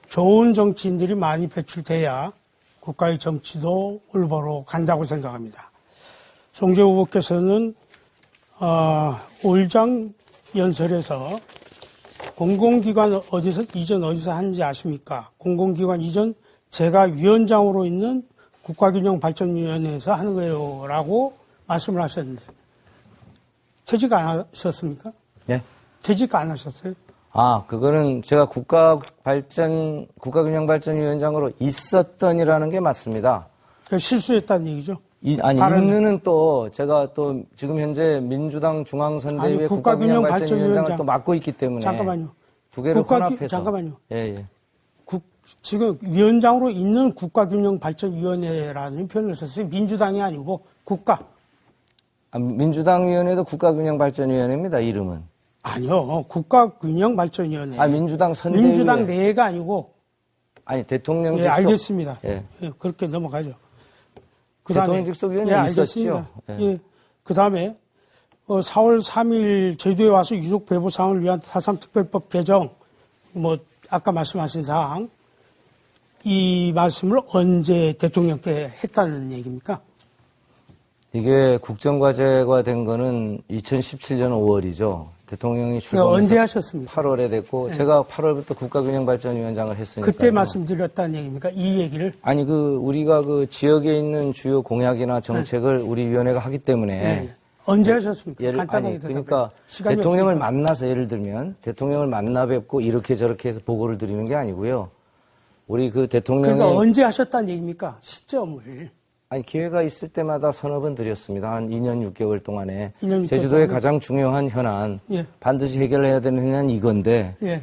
좋은 정치인들이 많이 배출돼야 국가의 정치도 올바로 간다고 생각합니다. 송재 후보께서는 5일장 연설에서 공공기관 이전 어디서 하는지 아십니까? 공공기관 이전 제가 위원장으로 있는 국가균형발전위원회에서 하는 거예요 라고 말씀을 하셨는데 퇴직 안 하셨습니까? 예? 퇴직 안 하셨어요? 그거는 제가 국가균형발전위원장으로 있었던이라는 게 맞습니다. 실수했다는 얘기죠. 아니, 있는은 또 제가 또 지금 현재 민주당 중앙선대위의 국가균형발전위원장을 또 맡고 있기 때문에. 잠깐만요. 두 개를 혼합해서. 잠깐만요. 예. 지금 위원장으로 있는 국가균형발전위원회라는 표현을 썼어요. 민주당이 아니고 국가. 민주당 위원회도 국가균형발전위원회입니다, 이름은. 아니요. 국가균형발전위원회. 민주당 선대위. 민주당 내가 아니고. 아니, 대통령 예, 직속. 알겠습니다. 예. 예, 그렇게 넘어가죠. 대통령 직속위원회 있었죠. 예. 그 다음에 4월 3일 제주도에 와서 유족 배부 사항을 위한 4.3 특별법 개정, 아까 말씀하신 사항, 이 말씀을 언제 대통령께 했다는 얘기입니까? 이게 국정과제가 된 거는 2017년 5월이죠. 대통령이 출범해서 언제 하셨습니까? 8월에 됐고, 제가 8월부터 국가균형발전위원장을 했으니까. 그때 말씀드렸다는 얘기입니까? 이 얘기를? 아니, 우리가 지역에 있는 주요 공약이나 정책을 우리 위원회가 하기 때문에. 언제 하셨습니까? 간단하게 그러니까 대통령을 만나서 예를 들면 대통령을 만나 뵙고 이렇게 저렇게 해서 보고를 드리는 게 아니고요. 우리 대통령이. 그러니까 언제 하셨다는 얘기입니까? 시점을. 아니, 기회가 있을 때마다 서너 번 드렸습니다. 한 2년 6개월 동안에. 2년 6개월 제주도의 동안에? 가장 중요한 현안. 예. 반드시 해결해야 되는 현안 이건데. 예.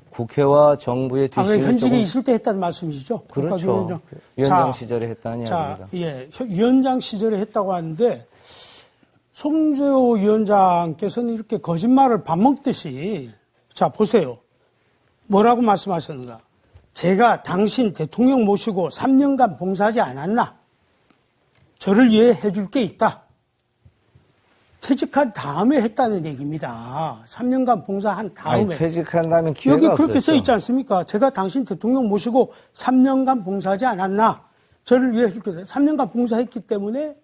국회와 정부의 뒷심이 현직에 있을 때 했다는 말씀이시죠? 그렇죠. 위원장 시절에 했다는 이야기입니다. 예. 위원장 시절에 했다고 하는데 송재호 위원장께서는 이렇게 거짓말을 밥 먹듯이 보세요. 뭐라고 말씀하셨는가? 제가 당신 대통령 모시고 3년간 봉사하지 않았나? 저를 위해 해줄 게 있다. 퇴직한 다음에 했다는 얘기입니다. 3년간 봉사한 다음에. 퇴직한 다음에 기회가 여기 없었죠. 그렇게 써 있지 않습니까? 제가 당신 대통령 모시고 3년간 봉사하지 않았나? 저를 위해 해줄 게 있다. 3년간 봉사했기 때문에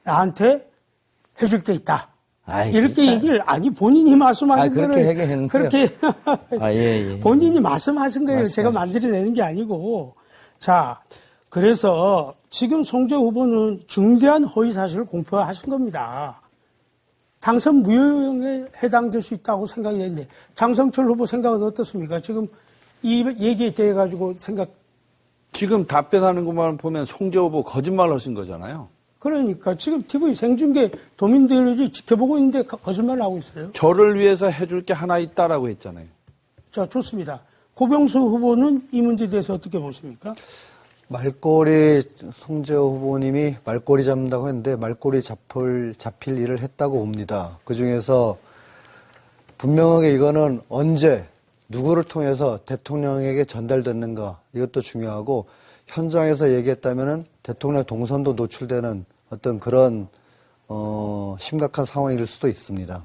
나한테 해줄 게 있다. 이렇게 진짜. 얘기를, 본인이 말씀하신 거를. 그렇게 얘기했는데요. 그렇게. 예. 본인이 말씀하신 거예요. 제가 만들어내는 게 아니고. 그래서 지금 송재호 후보는 중대한 허위 사실을 공표하신 겁니다. 당선 무효에 해당될 수 있다고 생각이 되는데, 장성철 후보 생각은 어떻습니까? 지금 이 얘기에 대해 가지고 지금 답변하는 것만 보면 송재호 후보 거짓말 하신 거잖아요. 그러니까 지금 TV 생중계 도민들이 지켜보고 있는데 거짓말을 하고 있어요. 저를 위해서 해줄 게 하나 있다라고 했잖아요. 좋습니다. 고병수 후보는 이 문제에 대해서 어떻게 보십니까? 송재호 후보님이 말꼬리 잡는다고 했는데 말꼬리 잡힐 일을 했다고 봅니다. 그 중에서 분명하게 이거는 언제 누구를 통해서 대통령에게 전달됐는가 이것도 중요하고 현장에서 얘기했다면은 대통령 동선도 노출되는 어떤 그런 심각한 상황일 수도 있습니다.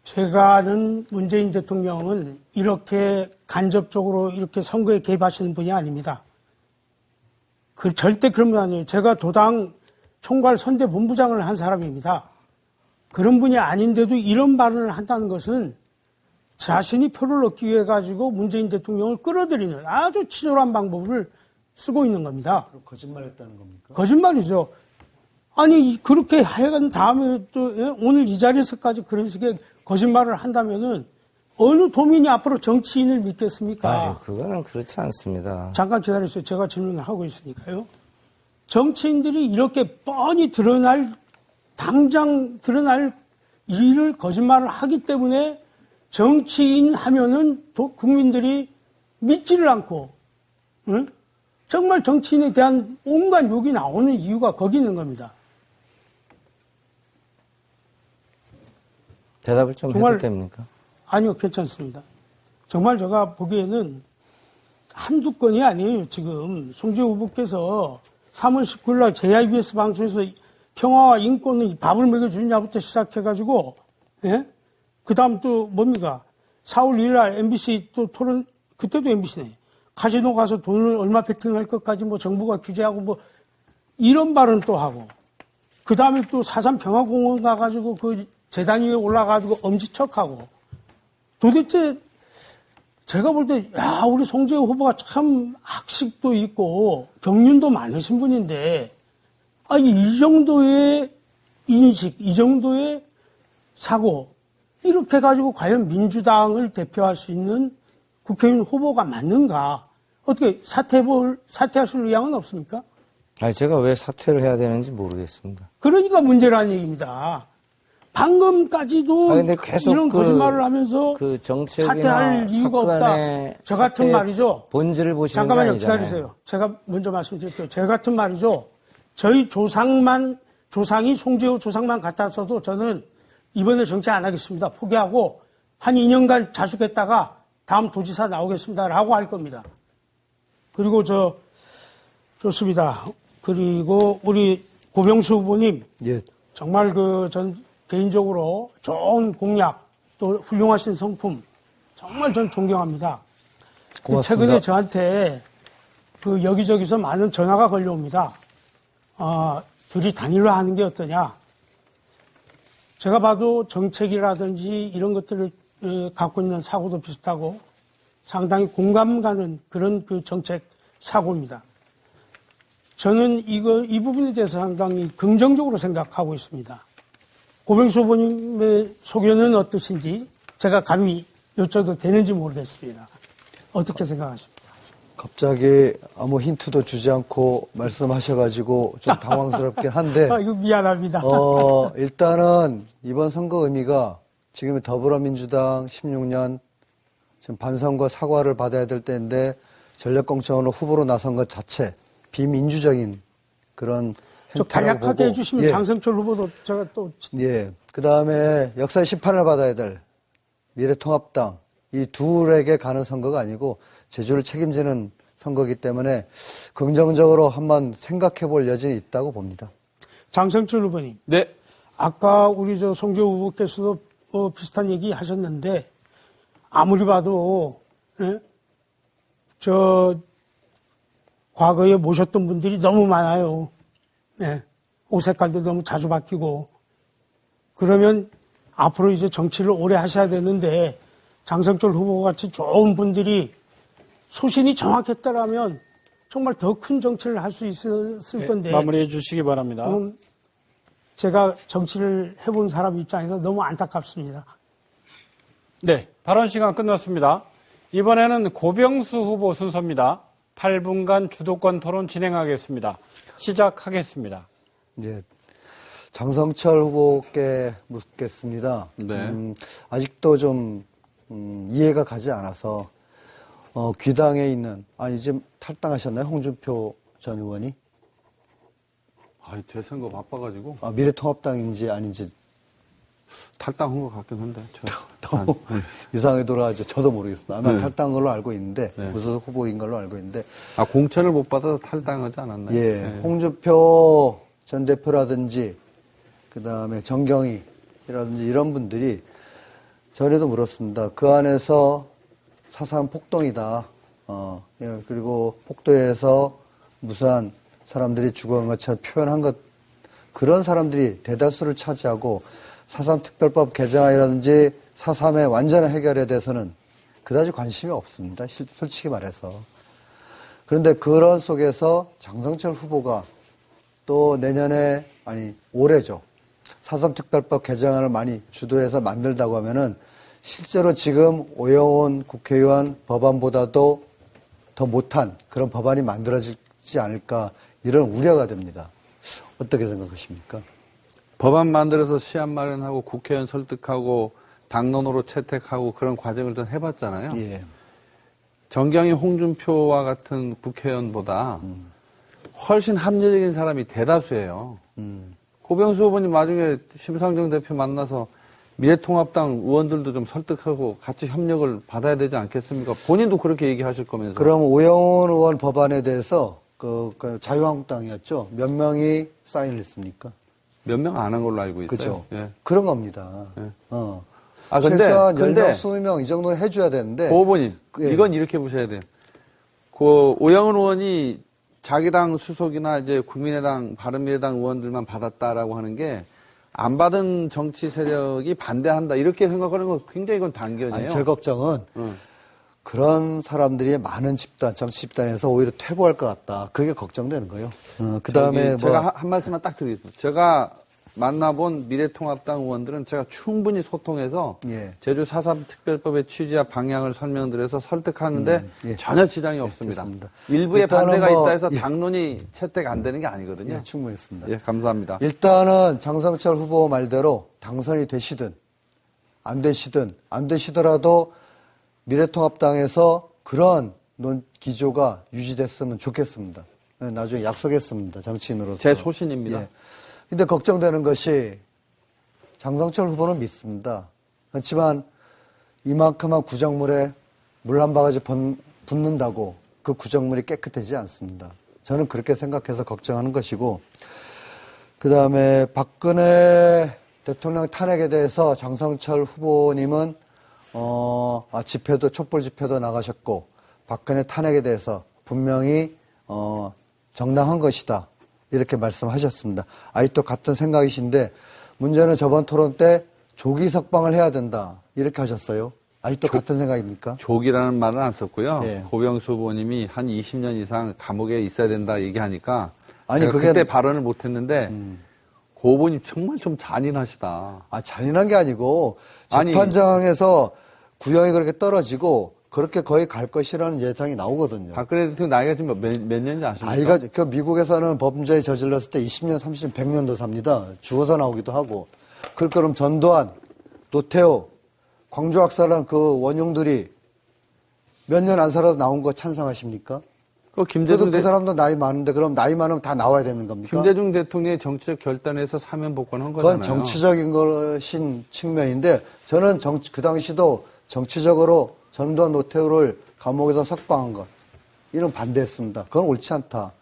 제가 아는 문재인 대통령은 이렇게 간접적으로 이렇게 선거에 개입하시는 분이 아닙니다. 절대 그런 분 아니에요. 제가 도당 총괄 선대본부장을 한 사람입니다. 그런 분이 아닌데도 이런 발언을 한다는 것은 자신이 표를 얻기 위해 가지고 문재인 대통령을 끌어들이는 아주 치졸한 방법을 쓰고 있는 겁니다. 그럼 거짓말했다는 겁니까? 거짓말이죠. 그렇게 해간 다음에 또 오늘 이 자리에서까지 그런 식의 거짓말을 한다면은 어느 도민이 앞으로 정치인을 믿겠습니까? 그거는 그렇지 않습니다. 잠깐 기다리세요. 제가 질문을 하고 있으니까요. 정치인들이 이렇게 뻔히 당장 드러날 일을 거짓말을 하기 때문에 정치인 하면은 국민들이 믿지를 않고, 응? 정말 정치인에 대한 온갖 욕이 나오는 이유가 거기 있는 겁니다. 대답을 좀 해도 됩니까? 아니요, 괜찮습니다. 정말 제가 보기에는 한두 건이 아니에요. 지금 송재호 후보께서 3월 19일 날 JIBS 방송에서 평화와 인권의 밥을 먹여주냐부터 시작해가지고, 예? 그 다음 또 뭡니까? 4월 1일 날 MBC 또 토론, 그때도 MBC네. 카지노 가서 돈을 얼마 베팅할 것까지 정부가 규제하고 이런 발언 또 하고, 그 다음에 또 사산 평화공원 가가지고 그 재단 위에 올라가가지고 엄지척하고, 도대체 제가 볼 때, 우리 송재호 후보가 참 학식도 있고 경륜도 많으신 분인데, 이 정도의 인식, 이 정도의 사고 이렇게 가지고 과연 민주당을 대표할 수 있는 국회의원 후보가 맞는가? 어떻게 사퇴하실 의향은 없습니까? 아니, 제가 왜 사퇴를 해야 되는지 모르겠습니다. 그러니까 문제라는 얘기입니다. 방금까지도 아니, 근데 계속 이런 거짓말을 하면서 그 정책이나 사퇴할 이유가 없다. 사건의 저 같은 사태의 말이죠. 본질을 보시는 게 잠깐만요. 아니잖아요. 기다리세요. 제가 먼저 말씀드릴게요. 저 같은 말이죠. 저희 조상이 송재호 조상만 같았어도 저는 이번에 정치 안 하겠습니다. 포기하고 한 2년간 자숙했다가 다음 도지사 나오겠습니다라고 할 겁니다. 그리고 좋습니다. 그리고 우리 고병수 후보님 예. 정말 전 개인적으로 좋은 공약 또 훌륭하신 성품 정말 전 존경합니다. 고맙습니다. 최근에 저한테 여기저기서 많은 전화가 걸려옵니다. 둘이 단일화 하는 게 어떠냐. 제가 봐도 정책이라든지 이런 것들을 갖고 있는 사고도 비슷하고 상당히 공감 가는 그런 정책 사고입니다. 저는 이 부분에 대해서 상당히 긍정적으로 생각하고 있습니다. 고병수 후보님의 소견은 어떠신지 제가 감히 여쭤도 되는지 모르겠습니다. 어떻게 생각하십니까? 갑자기 아무 힌트도 주지 않고 말씀하셔가지고 좀 당황스럽긴 한데. 이거 미안합니다. 일단은 이번 선거 의미가 지금 더불어민주당 16년 지금 반성과 사과를 받아야 될 때인데 전략공천으로 후보로 나선 것 자체 비민주적인 그런 좀 행태라고 간략하게 보고. 해주시면 예. 장성철 후보도 제가 또 예. 그 다음에 역사의 심판을 받아야 될 미래통합당 이 둘에게 가는 선거가 아니고 제주를 책임지는 선거이기 때문에 긍정적으로 한번 생각해 볼 여지는 있다고 봅니다. 장성철 후보님. 네. 아까 우리 송재호 후보께서도 비슷한 얘기 하셨는데 아무리 봐도 예? 과거에 모셨던 분들이 너무 많아요. 네. 옷 색깔도 너무 자주 바뀌고 그러면 앞으로 이제 정치를 오래 하셔야 되는데 장성철 후보 같이 좋은 분들이 소신이 정확했더라면 정말 더 큰 정치를 할 수 있었을 건데 마무리해 주시기 바랍니다. 제가 정치를 해본 사람 입장에서 너무 안타깝습니다. 네, 발언 시간 끝났습니다. 이번에는 고병수 후보 순서입니다. 8분간 주도권 토론 진행하겠습니다. 시작하겠습니다. 예. 장성철 후보께 묻겠습니다. 네. 아직도 좀 이해가 가지 않아서 귀당에 있는 지금 탈당하셨나요? 홍준표 전 의원이? 제 선거 바빠가지고 미래통합당인지 아닌지 탈당한 것 같긴 한데. 너무 이상하게 돌아가죠. 저도 모르겠습니다. 아마 네. 탈당한 걸로 알고 있는데 네. 무소속 후보인 걸로 알고 있는데 공천을 못 받아서 탈당하지 않았나요? 예, 네. 홍준표 전 대표라든지 그다음에 정경희라든지 이런 분들이 전에도 물었습니다. 그 안에서 사상 폭동이다. 예, 그리고 폭도에서 무수한 사람들이 죽어간 것처럼 표현한 것, 그런 사람들이 대다수를 차지하고 4.3 특별법 개정안이라든지 4.3의 완전한 해결에 대해서는 그다지 관심이 없습니다. 솔직히 말해서. 그런데 그런 속에서 장성철 후보가 또 내년에, 올해죠. 4.3 특별법 개정안을 많이 주도해서 만들다고 하면은 실제로 지금 오영훈 국회의원 법안보다도 더 못한 그런 법안이 만들어지지 않을까 이런 우려가 됩니다. 어떻게 생각하십니까? 법안 만들어서 시안 마련하고 국회의원 설득하고 당론으로 채택하고 그런 과정을 좀 해봤잖아요. 예. 정경희, 홍준표와 같은 국회의원보다 훨씬 합리적인 사람이 대다수예요. 고병수 후보님 나중에 심상정 대표 만나서 미래통합당 의원들도 좀 설득하고 같이 협력을 받아야 되지 않겠습니까? 본인도 그렇게 얘기하실 거면서. 그럼 오영훈 의원 법안에 대해서 그 자유한국당이었죠. 몇 명이 사인을 했습니까? 몇 명 안 한 걸로 알고 있어요. 그죠? 예. 그런 겁니다. 예. 최소한 근데 10명, 20명 이 정도는 해줘야 되는데. 고 후보님, 예. 이건 이렇게 보셔야 돼요. 오영훈 의원이 자기 당 수석이나 이제 국민의당, 바른미래당 의원들만 받았다라고 하는 게 안 받은 정치 세력이 반대한다 이렇게 생각하는 건 굉장히 이건 단견이에요. 제 걱정은 그런 사람들이 많은 집단, 정치 집단에서 오히려 퇴보할 것 같다. 그게 걱정되는 거예요. 그 다음에 제가 한 말씀만 딱 드리겠습니다. 제가 만나본 미래통합당 의원들은 제가 충분히 소통해서 예. 제주 4.3 특별법의 취지와 방향을 설명드려서 설득하는데 예. 전혀 지장이 없습니다. 됐습니다. 일부의 일단은 반대가 뭐, 있다 해서 예. 당론이 채택 안 되는 게 아니거든요. 예, 충분했습니다. 예, 감사합니다. 일단은 장성철 후보 말대로 당선이 되시든 안 되시더라도 미래통합당에서 그런 기조가 유지됐으면 좋겠습니다. 네, 나중에 약속했습니다. 정치인으로서. 제 소신입니다. 예. 근데 걱정되는 것이 장성철 후보는 믿습니다. 그렇지만 이만큼한 구정물에 물 한 바가지 붓는다고 그 구정물이 깨끗해지지 않습니다. 저는 그렇게 생각해서 걱정하는 것이고, 그 다음에 박근혜 대통령 탄핵에 대해서 장성철 후보님은 집회도 촛불 집회도 나가셨고 박근혜 탄핵에 대해서 분명히 정당한 것이다 이렇게 말씀하셨습니다. 아직도 같은 생각이신데 문제는 저번 토론 때 조기 석방을 해야 된다 이렇게 하셨어요. 아직도 같은 생각입니까? 조기라는 말은 안 썼고요. 예. 고병수 후보님이 한 20년 이상 감옥에 있어야 된다 얘기하니까 아니, 제가 그게- 그때 발언을 못했는데 고 후보님 정말 좀 잔인하시다. 잔인한 게 아니고 아니- 재판장에서 구형이 그렇게 떨어지고 그렇게 거의 갈 것이라는 예상이 나오거든요. 박근혜 대통령 나이가 지금 몇 년인지 아십니까? 나이가 그 미국에서는 범죄에 저질렀을 때 20년, 30년, 100년도 삽니다. 죽어서 나오기도 하고. 그럼 전두환, 노태우, 광주 학살한 그 원흉들이 몇 년 안 살아서 나온 거 찬성하십니까? 그 그래도 그 사람도 나이 많은데 그럼 나이 많으면 다 나와야 되는 겁니까? 김대중 대통령의 정치적 결단에서 사면 복권한 그건 거잖아요. 정치적인 것인 측면인데 저는 그 당시도 정치적으로 전두환 노태우를 감옥에서 석방한 것 이런 반대했습니다. 그건 옳지 않다.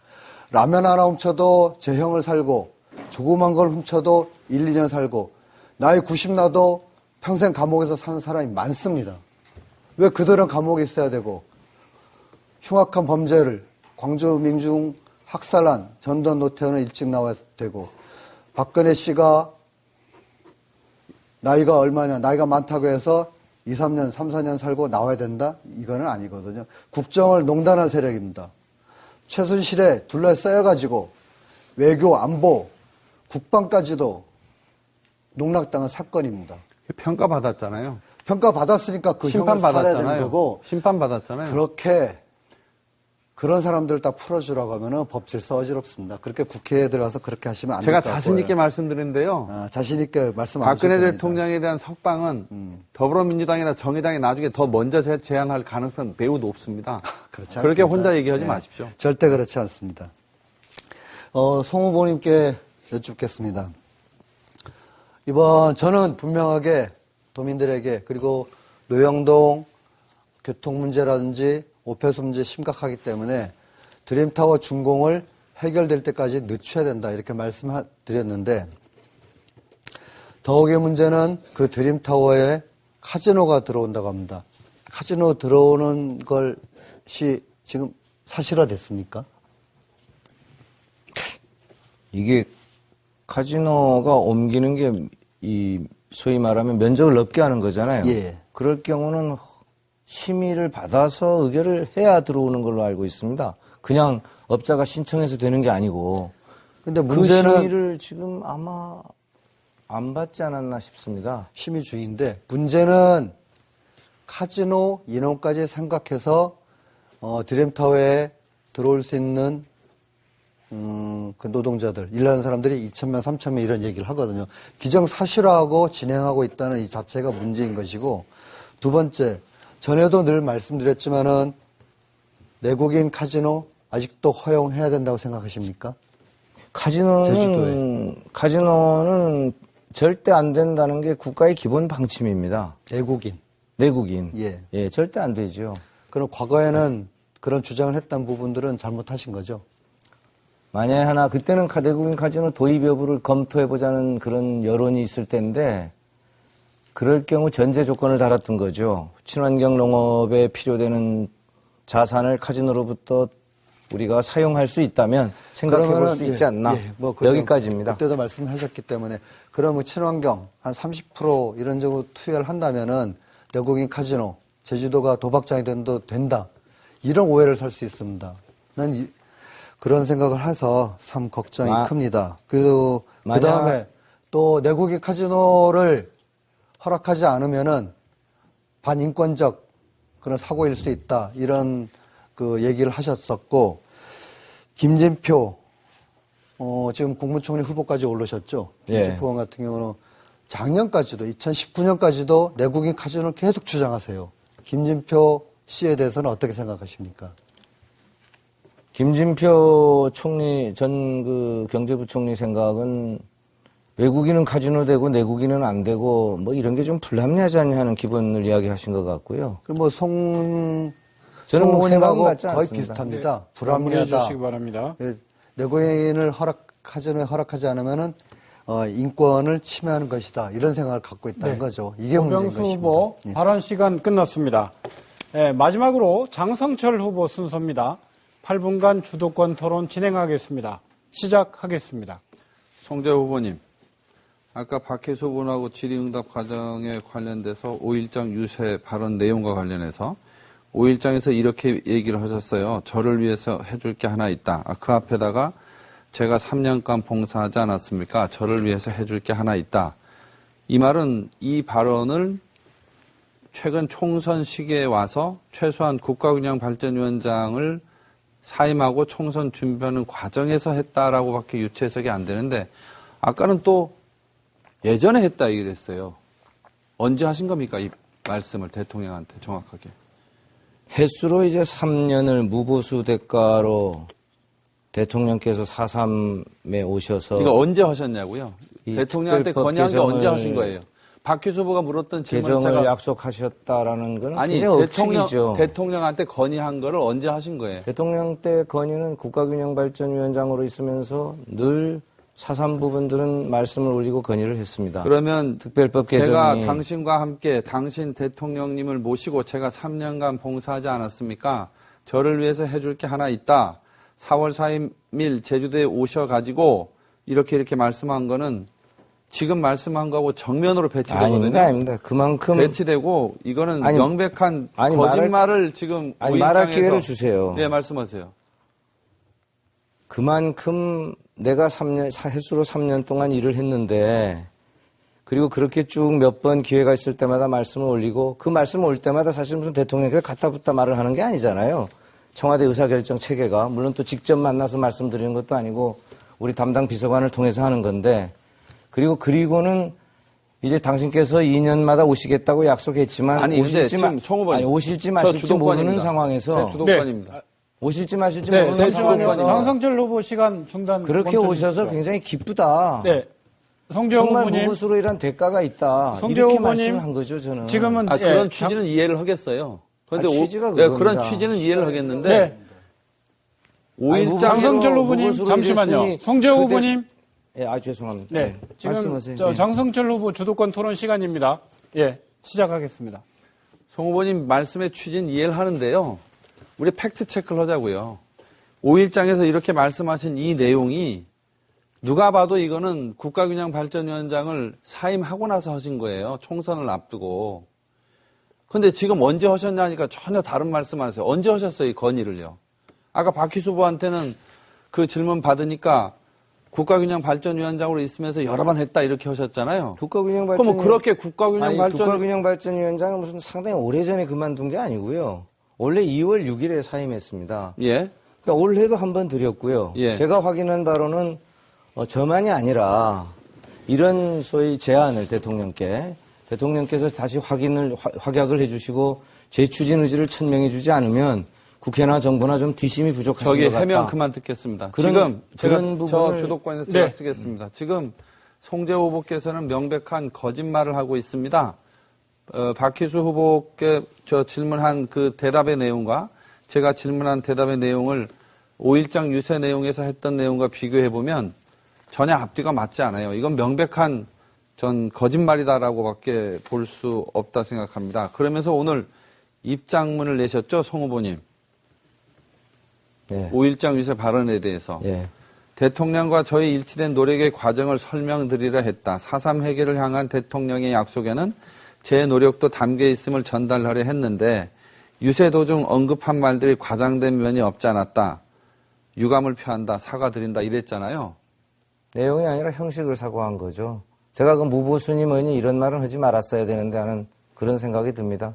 라면 하나 훔쳐도 재형을 살고 조그만 걸 훔쳐도 1, 2년 살고 나이 90 나도 평생 감옥에서 사는 사람이 많습니다. 왜 그들은 감옥에 있어야 되고 흉악한 범죄를 광주 민중 학살한 전두환 노태우는 일찍 나와야 되고 박근혜 씨가 나이가 얼마냐 나이가 많다고 해서 2, 3년, 3, 4년 살고 나와야 된다? 이거는 아니거든요. 국정을 농단한 세력입니다. 최순실에 둘러싸여가지고 외교, 안보, 국방까지도 농락당한 사건입니다. 평가받았잖아요. 평가받았으니까 그 형을 살아야 되는 거고 심판받았잖아요. 그렇게 그런 사람들 다 풀어주라고 하면은 법질서 어지럽습니다. 그렇게 국회에 들어가서 그렇게 하시면 안 제가 될것 자신 있게 같고요. 말씀드리는데요. 자신 있게 말씀 안 박근혜 하셔도 됩니다. 대통령에 대한 석방은 더불어민주당이나 정의당이 나중에 더 먼저 제안할 가능성은 매우 높습니다. 그렇지 그렇게 않습니다. 혼자 얘기하지 네, 마십시오. 절대 그렇지 않습니다. 송 후보님께 여쭙겠습니다. 이번 저는 분명하게 도민들에게 그리고 노영동 교통 문제라든지 오폐수 문제 심각하기 때문에 드림타워 준공을 해결될 때까지 늦춰야 된다 이렇게 말씀드렸는데 더욱의 문제는 그 드림타워에 카지노가 들어온다고 합니다. 카지노 들어오는 것이 지금 사실화됐습니까? 이게 카지노가 옮기는 게 이 소위 말하면 면적을 넓게 하는 거잖아요. 예. 그럴 경우는 심의를 받아서 의결을 해야 들어오는 걸로 알고 있습니다. 그냥 업자가 신청해서 되는 게 아니고 근데 그 문제는 심의를 지금 아마 안 받지 않았나 싶습니다. 심의 중인데 문제는 카지노 인원까지 생각해서 드림타워에 들어올 수 있는 그 노동자들, 일하는 사람들이 2,000명, 3,000명 이런 얘기를 하거든요. 기정사실화하고 진행하고 있다는 이 자체가 문제인 것이고 두 번째, 전에도 늘 말씀드렸지만은 내국인 카지노 아직도 허용해야 된다고 생각하십니까? 제주도에. 카지노는 절대 안 된다는 게 국가의 기본 방침입니다. 내국인. 내국인. 예. 절대 안 되죠. 그럼 과거에는 그런 주장을 했던 부분들은 잘못하신 거죠? 만약에 하나 그때는 내국인 카지노 도입 여부를 검토해보자는 그런 여론이 있을 때인데 그럴 경우 전제 조건을 달았던 거죠. 친환경 농업에 필요되는 자산을 카지노로부터 우리가 사용할 수 있다면 생각해 볼 수 있지 않나. 여기까지입니다. 그때도 말씀하셨기 때문에 그러면 친환경 한 30% 이런 식으로 투여를 한다면은 내국인 카지노 제주도가 도박장이 된다. 이런 오해를 살 수 있습니다. 난 그런 생각을 해서 참 걱정이 큽니다. 그 다음에 또 내국의 카지노를 허락하지 않으면은 반인권적 그런 사고일 수 있다. 이런 그 얘기를 하셨었고, 김진표, 지금 국무총리 후보까지 오르셨죠. 예. 김진표 의원 같은 경우는 작년까지도, 2019년까지도 내국인 카지노를 계속 주장하세요. 김진표 씨에 대해서는 어떻게 생각하십니까? 김진표 총리, 전 그 경제부총리 생각은 외국인은 카지노 되고 내국인은 안 되고 뭐 이런 게 좀 불합리하지 않냐 하는 기본을 이야기하신 것 같고요. 그럼 뭐 저는 송 뭐 의원님하고 같지 거의 않습니다. 비슷합니다. 마무리해 불합리하다. 주시기 바랍니다. 예, 내국인을 카지노에 허락하지 않으면은 인권을 침해하는 것이다. 이런 생각을 갖고 있다는 거죠. 이게 문제인 고병수 것입니다. 후보 예. 발언 시간 끝났습니다. 예, 마지막으로 장성철 후보 순서입니다. 8분간 주도권 토론 진행하겠습니다. 시작하겠습니다. 송재 후보님, 아까 박혜수 후보하고 질의응답 과정에 관련돼서 5.1장 유세 발언 내용과 관련해서 5.1장에서 이렇게 얘기를 하셨어요. 저를 위해서 해줄 게 하나 있다. 그 앞에다가 제가 3년간 봉사하지 않았습니까? 저를 위해서 해줄 게 하나 있다. 이 말은 이 발언을 최근 총선 시기에 와서 최소한 국가균형발전위원장을 사임하고 총선 준비하는 과정에서 했다라고밖에 유추 해석이 안 되는데 아까는 또 예전에 했다 얘기를 했어요. 언제 하신 겁니까? 이 말씀을 대통령한테 정확하게. 횟수로 이제 3년을 무보수 대가로 대통령께서 4.3에 오셔서 이거 언제 하셨냐고요? 이 대통령한테 특별법 건의한 게 언제 개정을 하신 거예요? 박희수 후보가 물었던 질문을 개정을 제가 약속하셨다라는 건 아니 굉장히 억측이죠. 대통령한테 건의한 거를 언제 하신 거예요? 대통령 때 건의는 국가균형발전위원장으로 있으면서 늘 4.3 부분들은 말씀을 올리고 건의를 했습니다. 그러면 특별법 개정이 제가 당신과 함께 당신 대통령님을 모시고 제가 3년간 봉사하지 않았습니까? 저를 위해서 해줄 게 하나 있다. 4월 4일 제주도에 오셔가지고 이렇게 말씀한 거는 지금 말씀한 거하고 정면으로 배치되거든요. 아닙니다. 그만큼 배치되고 이거는 아니, 명백한 아니, 거짓말을 지금 말할 5.1장에서 기회를 주세요. 네, 말씀하세요. 그만큼 내가 횟수로 3년 동안 일을 했는데 그리고 그렇게 쭉 몇 번 기회가 있을 때마다 말씀을 올리고 그 말씀 올 때마다 사실 무슨 대통령께서 갖다 붙다 말을 하는 게 아니잖아요. 청와대 의사결정 체계가 물론 또 직접 만나서 말씀드리는 것도 아니고 우리 담당 비서관을 통해서 하는 건데 그리고는 이제 당신께서 2년마다 오시겠다고 약속했지만 아니, 근데 지금 송 후보님, 오실지 마실지 모르는 상황에서 제 주도권입니다. 오실지 마실지 네, 모르는 상황에서 장성철 후보 시간 중단. 그렇게 멈춰 오셔서 주십시오. 굉장히 기쁘다. 네. 송재 정말 후보님. 무엇으로 이런 대가가 있다. 송재 이렇게 후보님, 말씀을 한 거죠, 저는. 지금은 그런 취지는 이해를 하겠어요. 그런데 취지가 그런 그겁니다. 취지는 이해를 하겠는데 네. 5.1장 장성철 후보님 무엇으로 잠시만요. 이랬으니 송재 그때- 후보님. 예, 죄송합니다. 네. 지금 말씀하세요. 저 네. 장성철 후보 주도권 토론 시간입니다. 예. 시작하겠습니다. 송 후보님 말씀의 취지는 이해를 하는데요. 우리 팩트 체크를 하자고요. 5.1장에서 이렇게 말씀하신 이 내용이 누가 봐도 이거는 국가균형발전위원장을 사임하고 나서 하신 거예요. 총선을 앞두고. 근데 지금 언제 하셨냐니까 전혀 다른 말씀 하세요. 언제 하셨어요, 이 건의를요? 아까 박희수 후보한테는 그 질문 받으니까 국가균형발전위원장으로 있으면서 여러 번 했다 이렇게 하셨잖아요. 국가균형발전. 그럼 그렇게 국가균형발전 국가균형발전위원장은 무슨 상당히 오래전에 그만둔 게 아니고요. 원래 2월 6일에 사임했습니다. 예. 그러니까 올해도 한 번 드렸고요. 예. 제가 확인한 바로는 저만이 아니라 이런 소위 제안을 대통령께서 다시 확약을 해주시고 제 추진 의지를 천명해 주지 않으면 국회나 정부나 좀 뒷심이 부족하신 저기 것 같다. 해명 그만 듣겠습니다. 그런- 지금 제가 그런 저 부분을- 주도권에서 제가 네. 쓰겠습니다. 지금 송재 후보께서는 명백한 거짓말을 하고 있습니다. 박희수 후보께 저 질문한 그 대답의 내용과 제가 질문한 대답의 내용을 5.1장 유세 내용에서 했던 내용과 비교해 보면 전혀 앞뒤가 맞지 않아요. 이건 명백한 전 거짓말이다라고밖에 볼 수 없다 생각합니다. 그러면서 오늘 입장문을 내셨죠, 송 후보님. 네. 5.1장 유세 발언에 대해서. 예. 대통령과 저희 일치된 노력의 과정을 설명드리려 했다. 4.3 해결을 향한 대통령의 약속에는 제 노력도 담겨 있음을 전달하려 했는데 유세 도중 언급한 말들이 과장된 면이 없지 않았다. 유감을 표한다. 사과드린다. 이랬잖아요. 내용이 아니라 형식을 사고한 거죠. 제가 그 무보수니 뭐니 이런 말은 하지 말았어야 되는데 하는 그런 생각이 듭니다.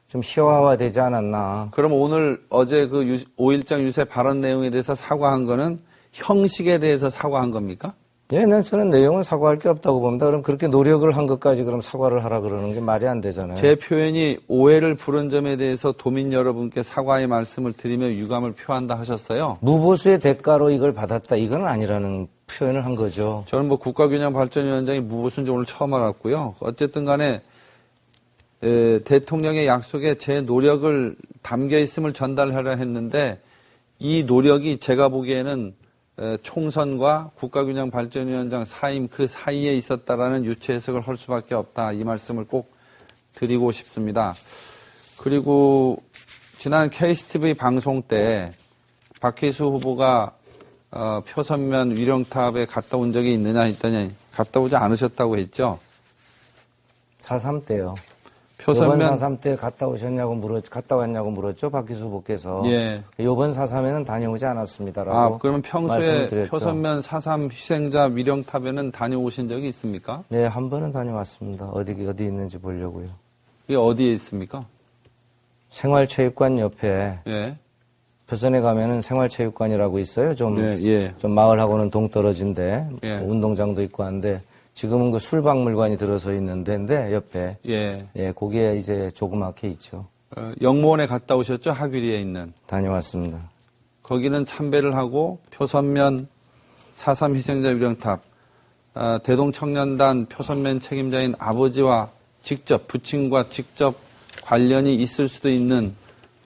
좀 희화화되지 않았나. 그럼 오늘 어제 그 5.1장 유세 발언 내용에 대해서 사과한 거는 형식에 대해서 사과한 겁니까? 예, 저는 내용은 사과할 게 없다고 봅니다. 그럼 그렇게 노력을 한 것까지 그럼 사과를 하라 그러는 게 말이 안 되잖아요. 제 표현이 오해를 부른 점에 대해서 도민 여러분께 사과의 말씀을 드리며 유감을 표한다 하셨어요. 무보수의 대가로 이걸 받았다. 이건 아니라는 표현을 한 거죠. 저는 뭐 국가균형발전위원장이 무보수인지 오늘 처음 알았고요. 어쨌든 간에 대통령의 약속에 제 노력을 담겨 있음을 전달하려 했는데 이 노력이 제가 보기에는 총선과 국가균형발전위원장 사임 그 사이에 있었다라는 유추 해석을 할 수밖에 없다. 이 말씀을 꼭 드리고 싶습니다. 그리고 지난 KCTV 방송 때 박희수 후보가 표선면 위령탑에 갔다 온 적이 있느냐 했더니 갔다 오지 않으셨다고 했죠. 4.3 때요. 표선면 이번 4.3 때 갔다 왔냐고 물었죠. 박희수 후보께서. 예. 이번 4.3에는 다녀오지 않았습니다라고. 그러면 평소에 말씀드렸죠. 표선면 4.3 희생자 위령탑에는 다녀오신 적이 있습니까? 네, 한 번은 다녀왔습니다. 어디 있는지 보려고요. 이게 어디에 있습니까? 생활체육관 옆에 예. 표선에 가면은 생활체육관이라고 있어요. 좀 예. 마을하고는 동떨어진데 예. 운동장도 있고 한데 지금은 그 술박물관이 들어서 있는 데인데 옆에 예. 거기에 이제 조그맣게 있죠. 영무원에 갔다 오셨죠? 하귀리에 있는. 다녀왔습니다. 거기는 참배를 하고 표선면 4.3 희생자 위령탑 대동청년단 표선면 책임자인 아버지와 직접 부친과 직접 관련이 있을 수도 있는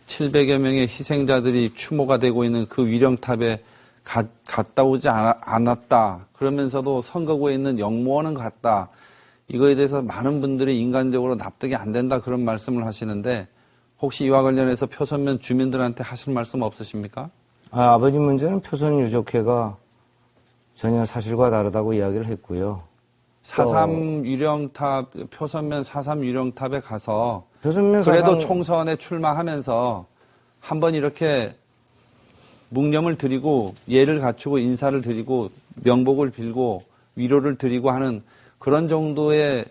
700여 명의 희생자들이 추모가 되고 있는 그 위령탑에 갔다 오지 않았다. 그러면서도 선거구에 있는 영무원은 갔다. 이거에 대해서 많은 분들이 인간적으로 납득이 안 된다 그런 말씀을 하시는데 혹시 이와 관련해서 표선면 주민들한테 하실 말씀 없으십니까? 아버지 문제는 표선 유족회가 전혀 사실과 다르다고 이야기를 했고요. 4.3 유령탑, 표선면 4.3 유령탑에 가서 표선면 그래도 4.3 총선에 출마하면서 한번 이렇게 묵념을 드리고 예를 갖추고 인사를 드리고 명복을 빌고 위로를 드리고 하는 그런 정도의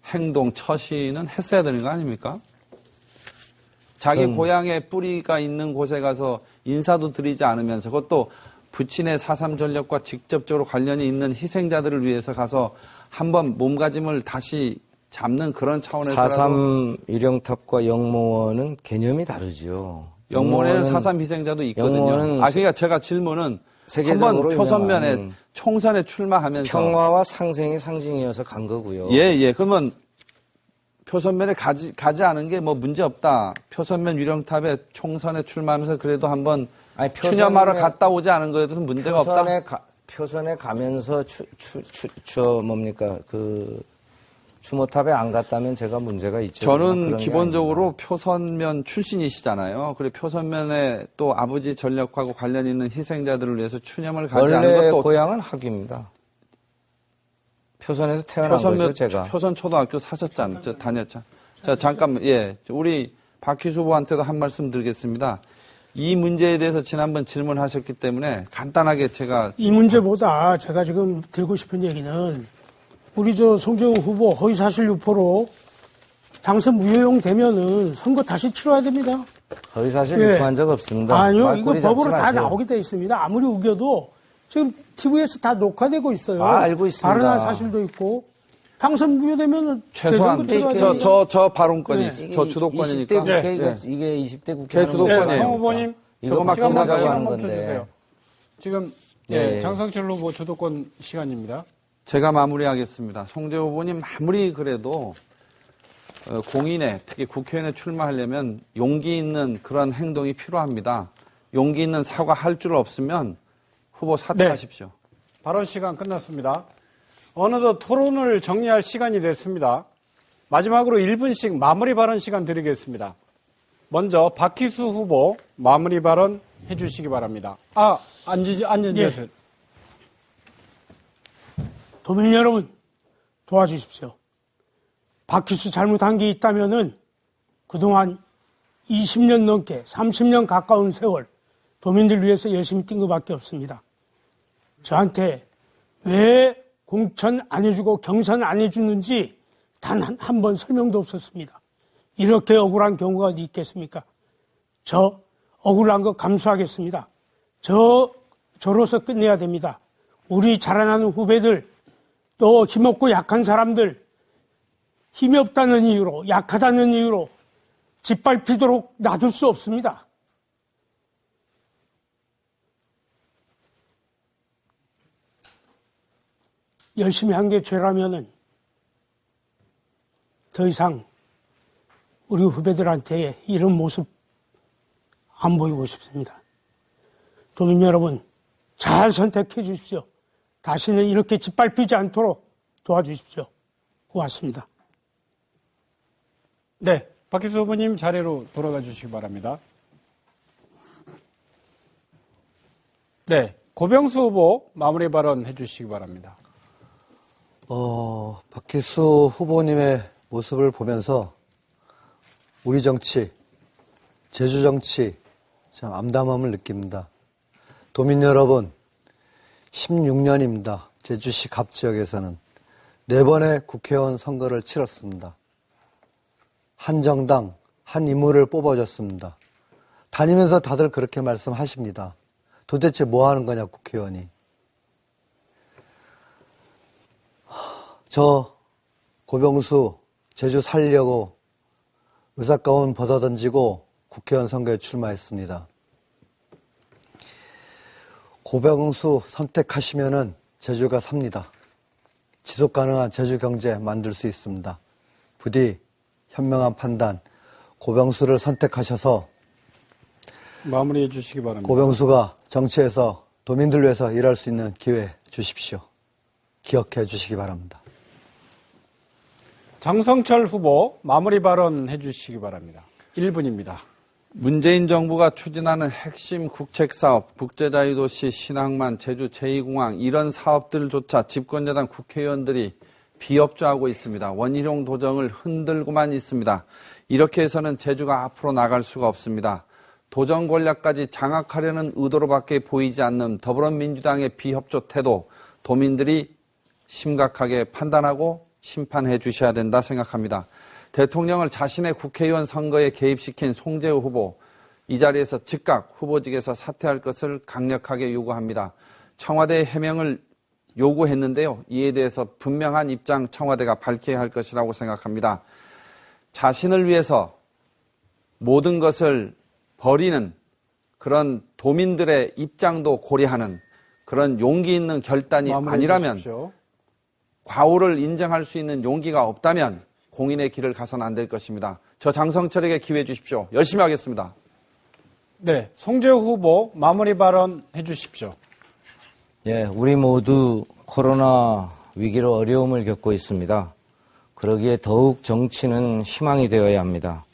행동, 처신은 했어야 되는 거 아닙니까? 자기 고향에 뿌리가 있는 곳에 가서 인사도 드리지 않으면서 그것도 부친의 4.3 전력과 직접적으로 관련이 있는 희생자들을 위해서 가서 한번 몸가짐을 다시 잡는 그런 차원에서라도 4.3 유령탑과 영모원은 개념이 다르죠. 영모원에는 4.3 희생자도 있거든요. 그러니까 제가 질문은 한번 표선면에 총선에 출마하면서 평화와 상생의 상징이어서 간 거고요. 예. 그러면 표선면에 가지 않은 게 뭐 문제 없다. 표선면 유령탑에 총선에 출마하면서 그래도 한번 추념하러 갔다 오지 않은 거에도 문제가 없다. 표선에 가면서 추모탑에 안 갔다면 제가 문제가 있죠. 저는 기본적으로 표선면 출신이시잖아요. 그리고 표선면에 또 아버지 전력하고 관련 있는 희생자들을 위해서 추념을 가지 않은 원래 것도 고향은 하기입니다. 표선에서 태어난 거죠, 제가. 표선 초등학교 사셨잖아요. 다녔죠. 자, 잠깐만. 예. 우리 박희수 후보한테도 한 말씀 드리겠습니다. 이 문제에 대해서 지난번 질문하셨기 때문에 간단하게 제가 이 문제보다 제가 지금 드리고 싶은 얘기는 우리 송재호 후보 허위사실 유포로 당선 무효용 되면은 선거 다시 치러야 됩니다. 허위사실 유포한 적 없습니다. 아니요, 이거 말꼬리 법으로 잡지 다 마세요. 나오게 돼 있습니다. 아무리 우겨도 지금 TV에서 다 녹화되고 있어요. 알고 있습니다. 발언한 사실도 있고 당선 무효되면은 최소한 재선거 치러야 됩니다. 저 발언권이 네. 저 주도권이니까 20대 국회, 네. 이게 20대 국회. 제 주도권이에요. 성 후보님, 이거 막 시간 지나가는 멈춰주세요. 지금 예. 장성철 후보 주도권 시간입니다. 제가 마무리하겠습니다. 송재호 후보님 아무리 그래도 공인에 특히 국회의원에 출마하려면 용기 있는 그런 행동이 필요합니다. 용기 있는 사과할 줄 없으면 후보 사퇴하십시오. 발언 시간 끝났습니다. 어느덧 토론을 정리할 시간이 됐습니다. 마지막으로 1분씩 마무리 발언 시간 드리겠습니다. 먼저 박희수 후보 마무리 발언 해주시기 바랍니다. 앉으세요. 도민 여러분 도와주십시오. 박희수 잘못한 게 있다면은 그동안 20년 넘게 30년 가까운 세월 도민들 위해서 열심히 뛴 것밖에 없습니다. 저한테 왜 공천 안 해주고 경선 안 해주는지 단 한 번 설명도 없었습니다. 이렇게 억울한 경우가 어디 있겠습니까? 저 억울한 거 감수하겠습니다. 저로서 끝내야 됩니다. 우리 자라나는 후배들, 또 힘없고 약한 사람들, 힘이 없다는 이유로, 약하다는 이유로 짓밟히도록 놔둘 수 없습니다. 열심히 한 게 죄라면은 더 이상 우리 후배들한테 이런 모습 안 보이고 싶습니다. 도민 여러분, 잘 선택해 주십시오. 다시는 이렇게 짓밟히지 않도록 도와주십시오. 고맙습니다. 네, 박희수 후보님 자리로 돌아가 주시기 바랍니다. 네, 고병수 후보 마무리 발언 해주시기 바랍니다. 박희수 후보님의 모습을 보면서 우리 정치, 제주 정치 참 암담함을 느낍니다. 도민 여러분, 16년입니다. 제주시 갑 지역에서는 4번의 국회의원 선거를 치렀습니다. 한 정당, 한 인물을 뽑아줬습니다. 다니면서 다들 그렇게 말씀하십니다. 도대체 뭐 하는 거냐, 국회의원이. 저 고병수 제주 살려고 의사가운 벗어던지고 국회의원 선거에 출마했습니다. 고병수 선택하시면은 제주가 삽니다. 지속 가능한 제주 경제 만들 수 있습니다. 부디 현명한 판단, 고병수를 선택하셔서 마무리해 주시기 바랍니다. 고병수가 정치에서 도민들 위해서 일할 수 있는 기회 주십시오. 기억해 주시기 바랍니다. 장성철 후보 마무리 발언 해주시기 바랍니다. 1분입니다. 문재인 정부가 추진하는 핵심 국책사업, 국제자유도시, 신항만, 제주 제2공항 이런 사업들조차 집권여당 국회의원들이 비협조하고 있습니다. 원희룡 도정을 흔들고만 있습니다. 이렇게 해서는 제주가 앞으로 나갈 수가 없습니다. 도정 권력까지 장악하려는 의도로밖에 보이지 않는 더불어민주당의 비협조 태도, 도민들이 심각하게 판단하고 심판해 주셔야 된다 생각합니다. 대통령을 자신의 국회의원 선거에 개입시킨 송재우 후보, 이 자리에서 즉각 후보직에서 사퇴할 것을 강력하게 요구합니다. 청와대의 해명을 요구했는데요. 이에 대해서 분명한 입장 청와대가 밝혀야 할 것이라고 생각합니다. 자신을 위해서 모든 것을 버리는 그런 도민들의 입장도 고려하는 그런 용기 있는 결단이 아니라면 주십시오. 과오를 인정할 수 있는 용기가 없다면 공인의 길을 가서는 안 될 것입니다. 저 장성철에게 기회 주십시오. 열심히 하겠습니다. 네, 송재우 후보 마무리 발언 해주십시오. 예, 우리 모두 코로나 위기로 어려움을 겪고 있습니다. 그러기에 더욱 정치는 희망이 되어야 합니다.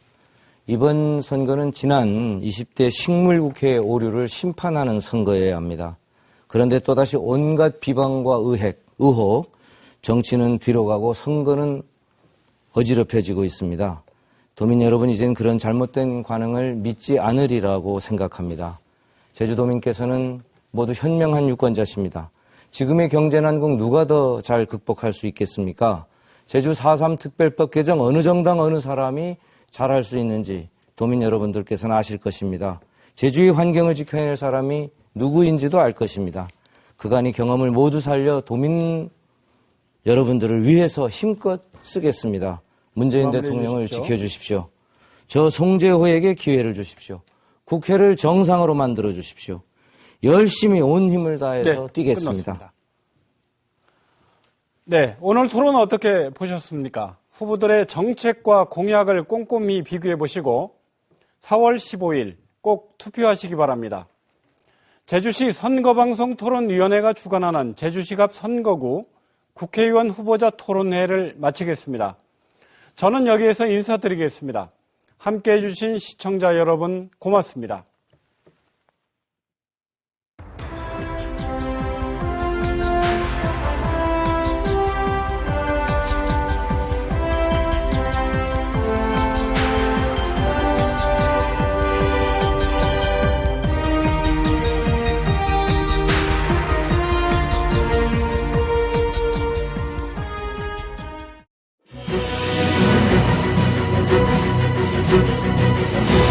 이번 선거는 지난 20대 식물국회의 오류를 심판하는 선거여야 합니다. 그런데 또다시 온갖 비방과 의혹, 정치는 뒤로 가고 선거는 어지럽혀지고 있습니다. 도민 여러분, 이젠 그런 잘못된 관행을 믿지 않으리라고 생각합니다. 제주도민께서는 모두 현명한 유권자십니다. 지금의 경제난국 누가 더 잘 극복할 수 있겠습니까? 제주 4.3 특별법 개정 어느 정당 어느 사람이 잘할 수 있는지 도민 여러분들께서는 아실 것입니다. 제주의 환경을 지켜낼 사람이 누구인지도 알 것입니다. 그간의 경험을 모두 살려 도민 여러분들을 위해서 힘껏 쓰겠습니다. 문재인 대통령을 지켜주십시오. 저 송재호에게 기회를 주십시오. 국회를 정상으로 만들어 주십시오. 열심히 온 힘을 다해서 뛰겠습니다. 끝났습니다. 네, 오늘 토론 어떻게 보셨습니까? 후보들의 정책과 공약을 꼼꼼히 비교해 보시고 4월 15일 꼭 투표하시기 바랍니다. 제주시 선거방송토론위원회가 주관하는 제주시갑 선거구 국회의원 후보자 토론회를 마치겠습니다. 저는 여기에서 인사드리겠습니다. 함께해 주신 시청자 여러분 고맙습니다. 있습니다.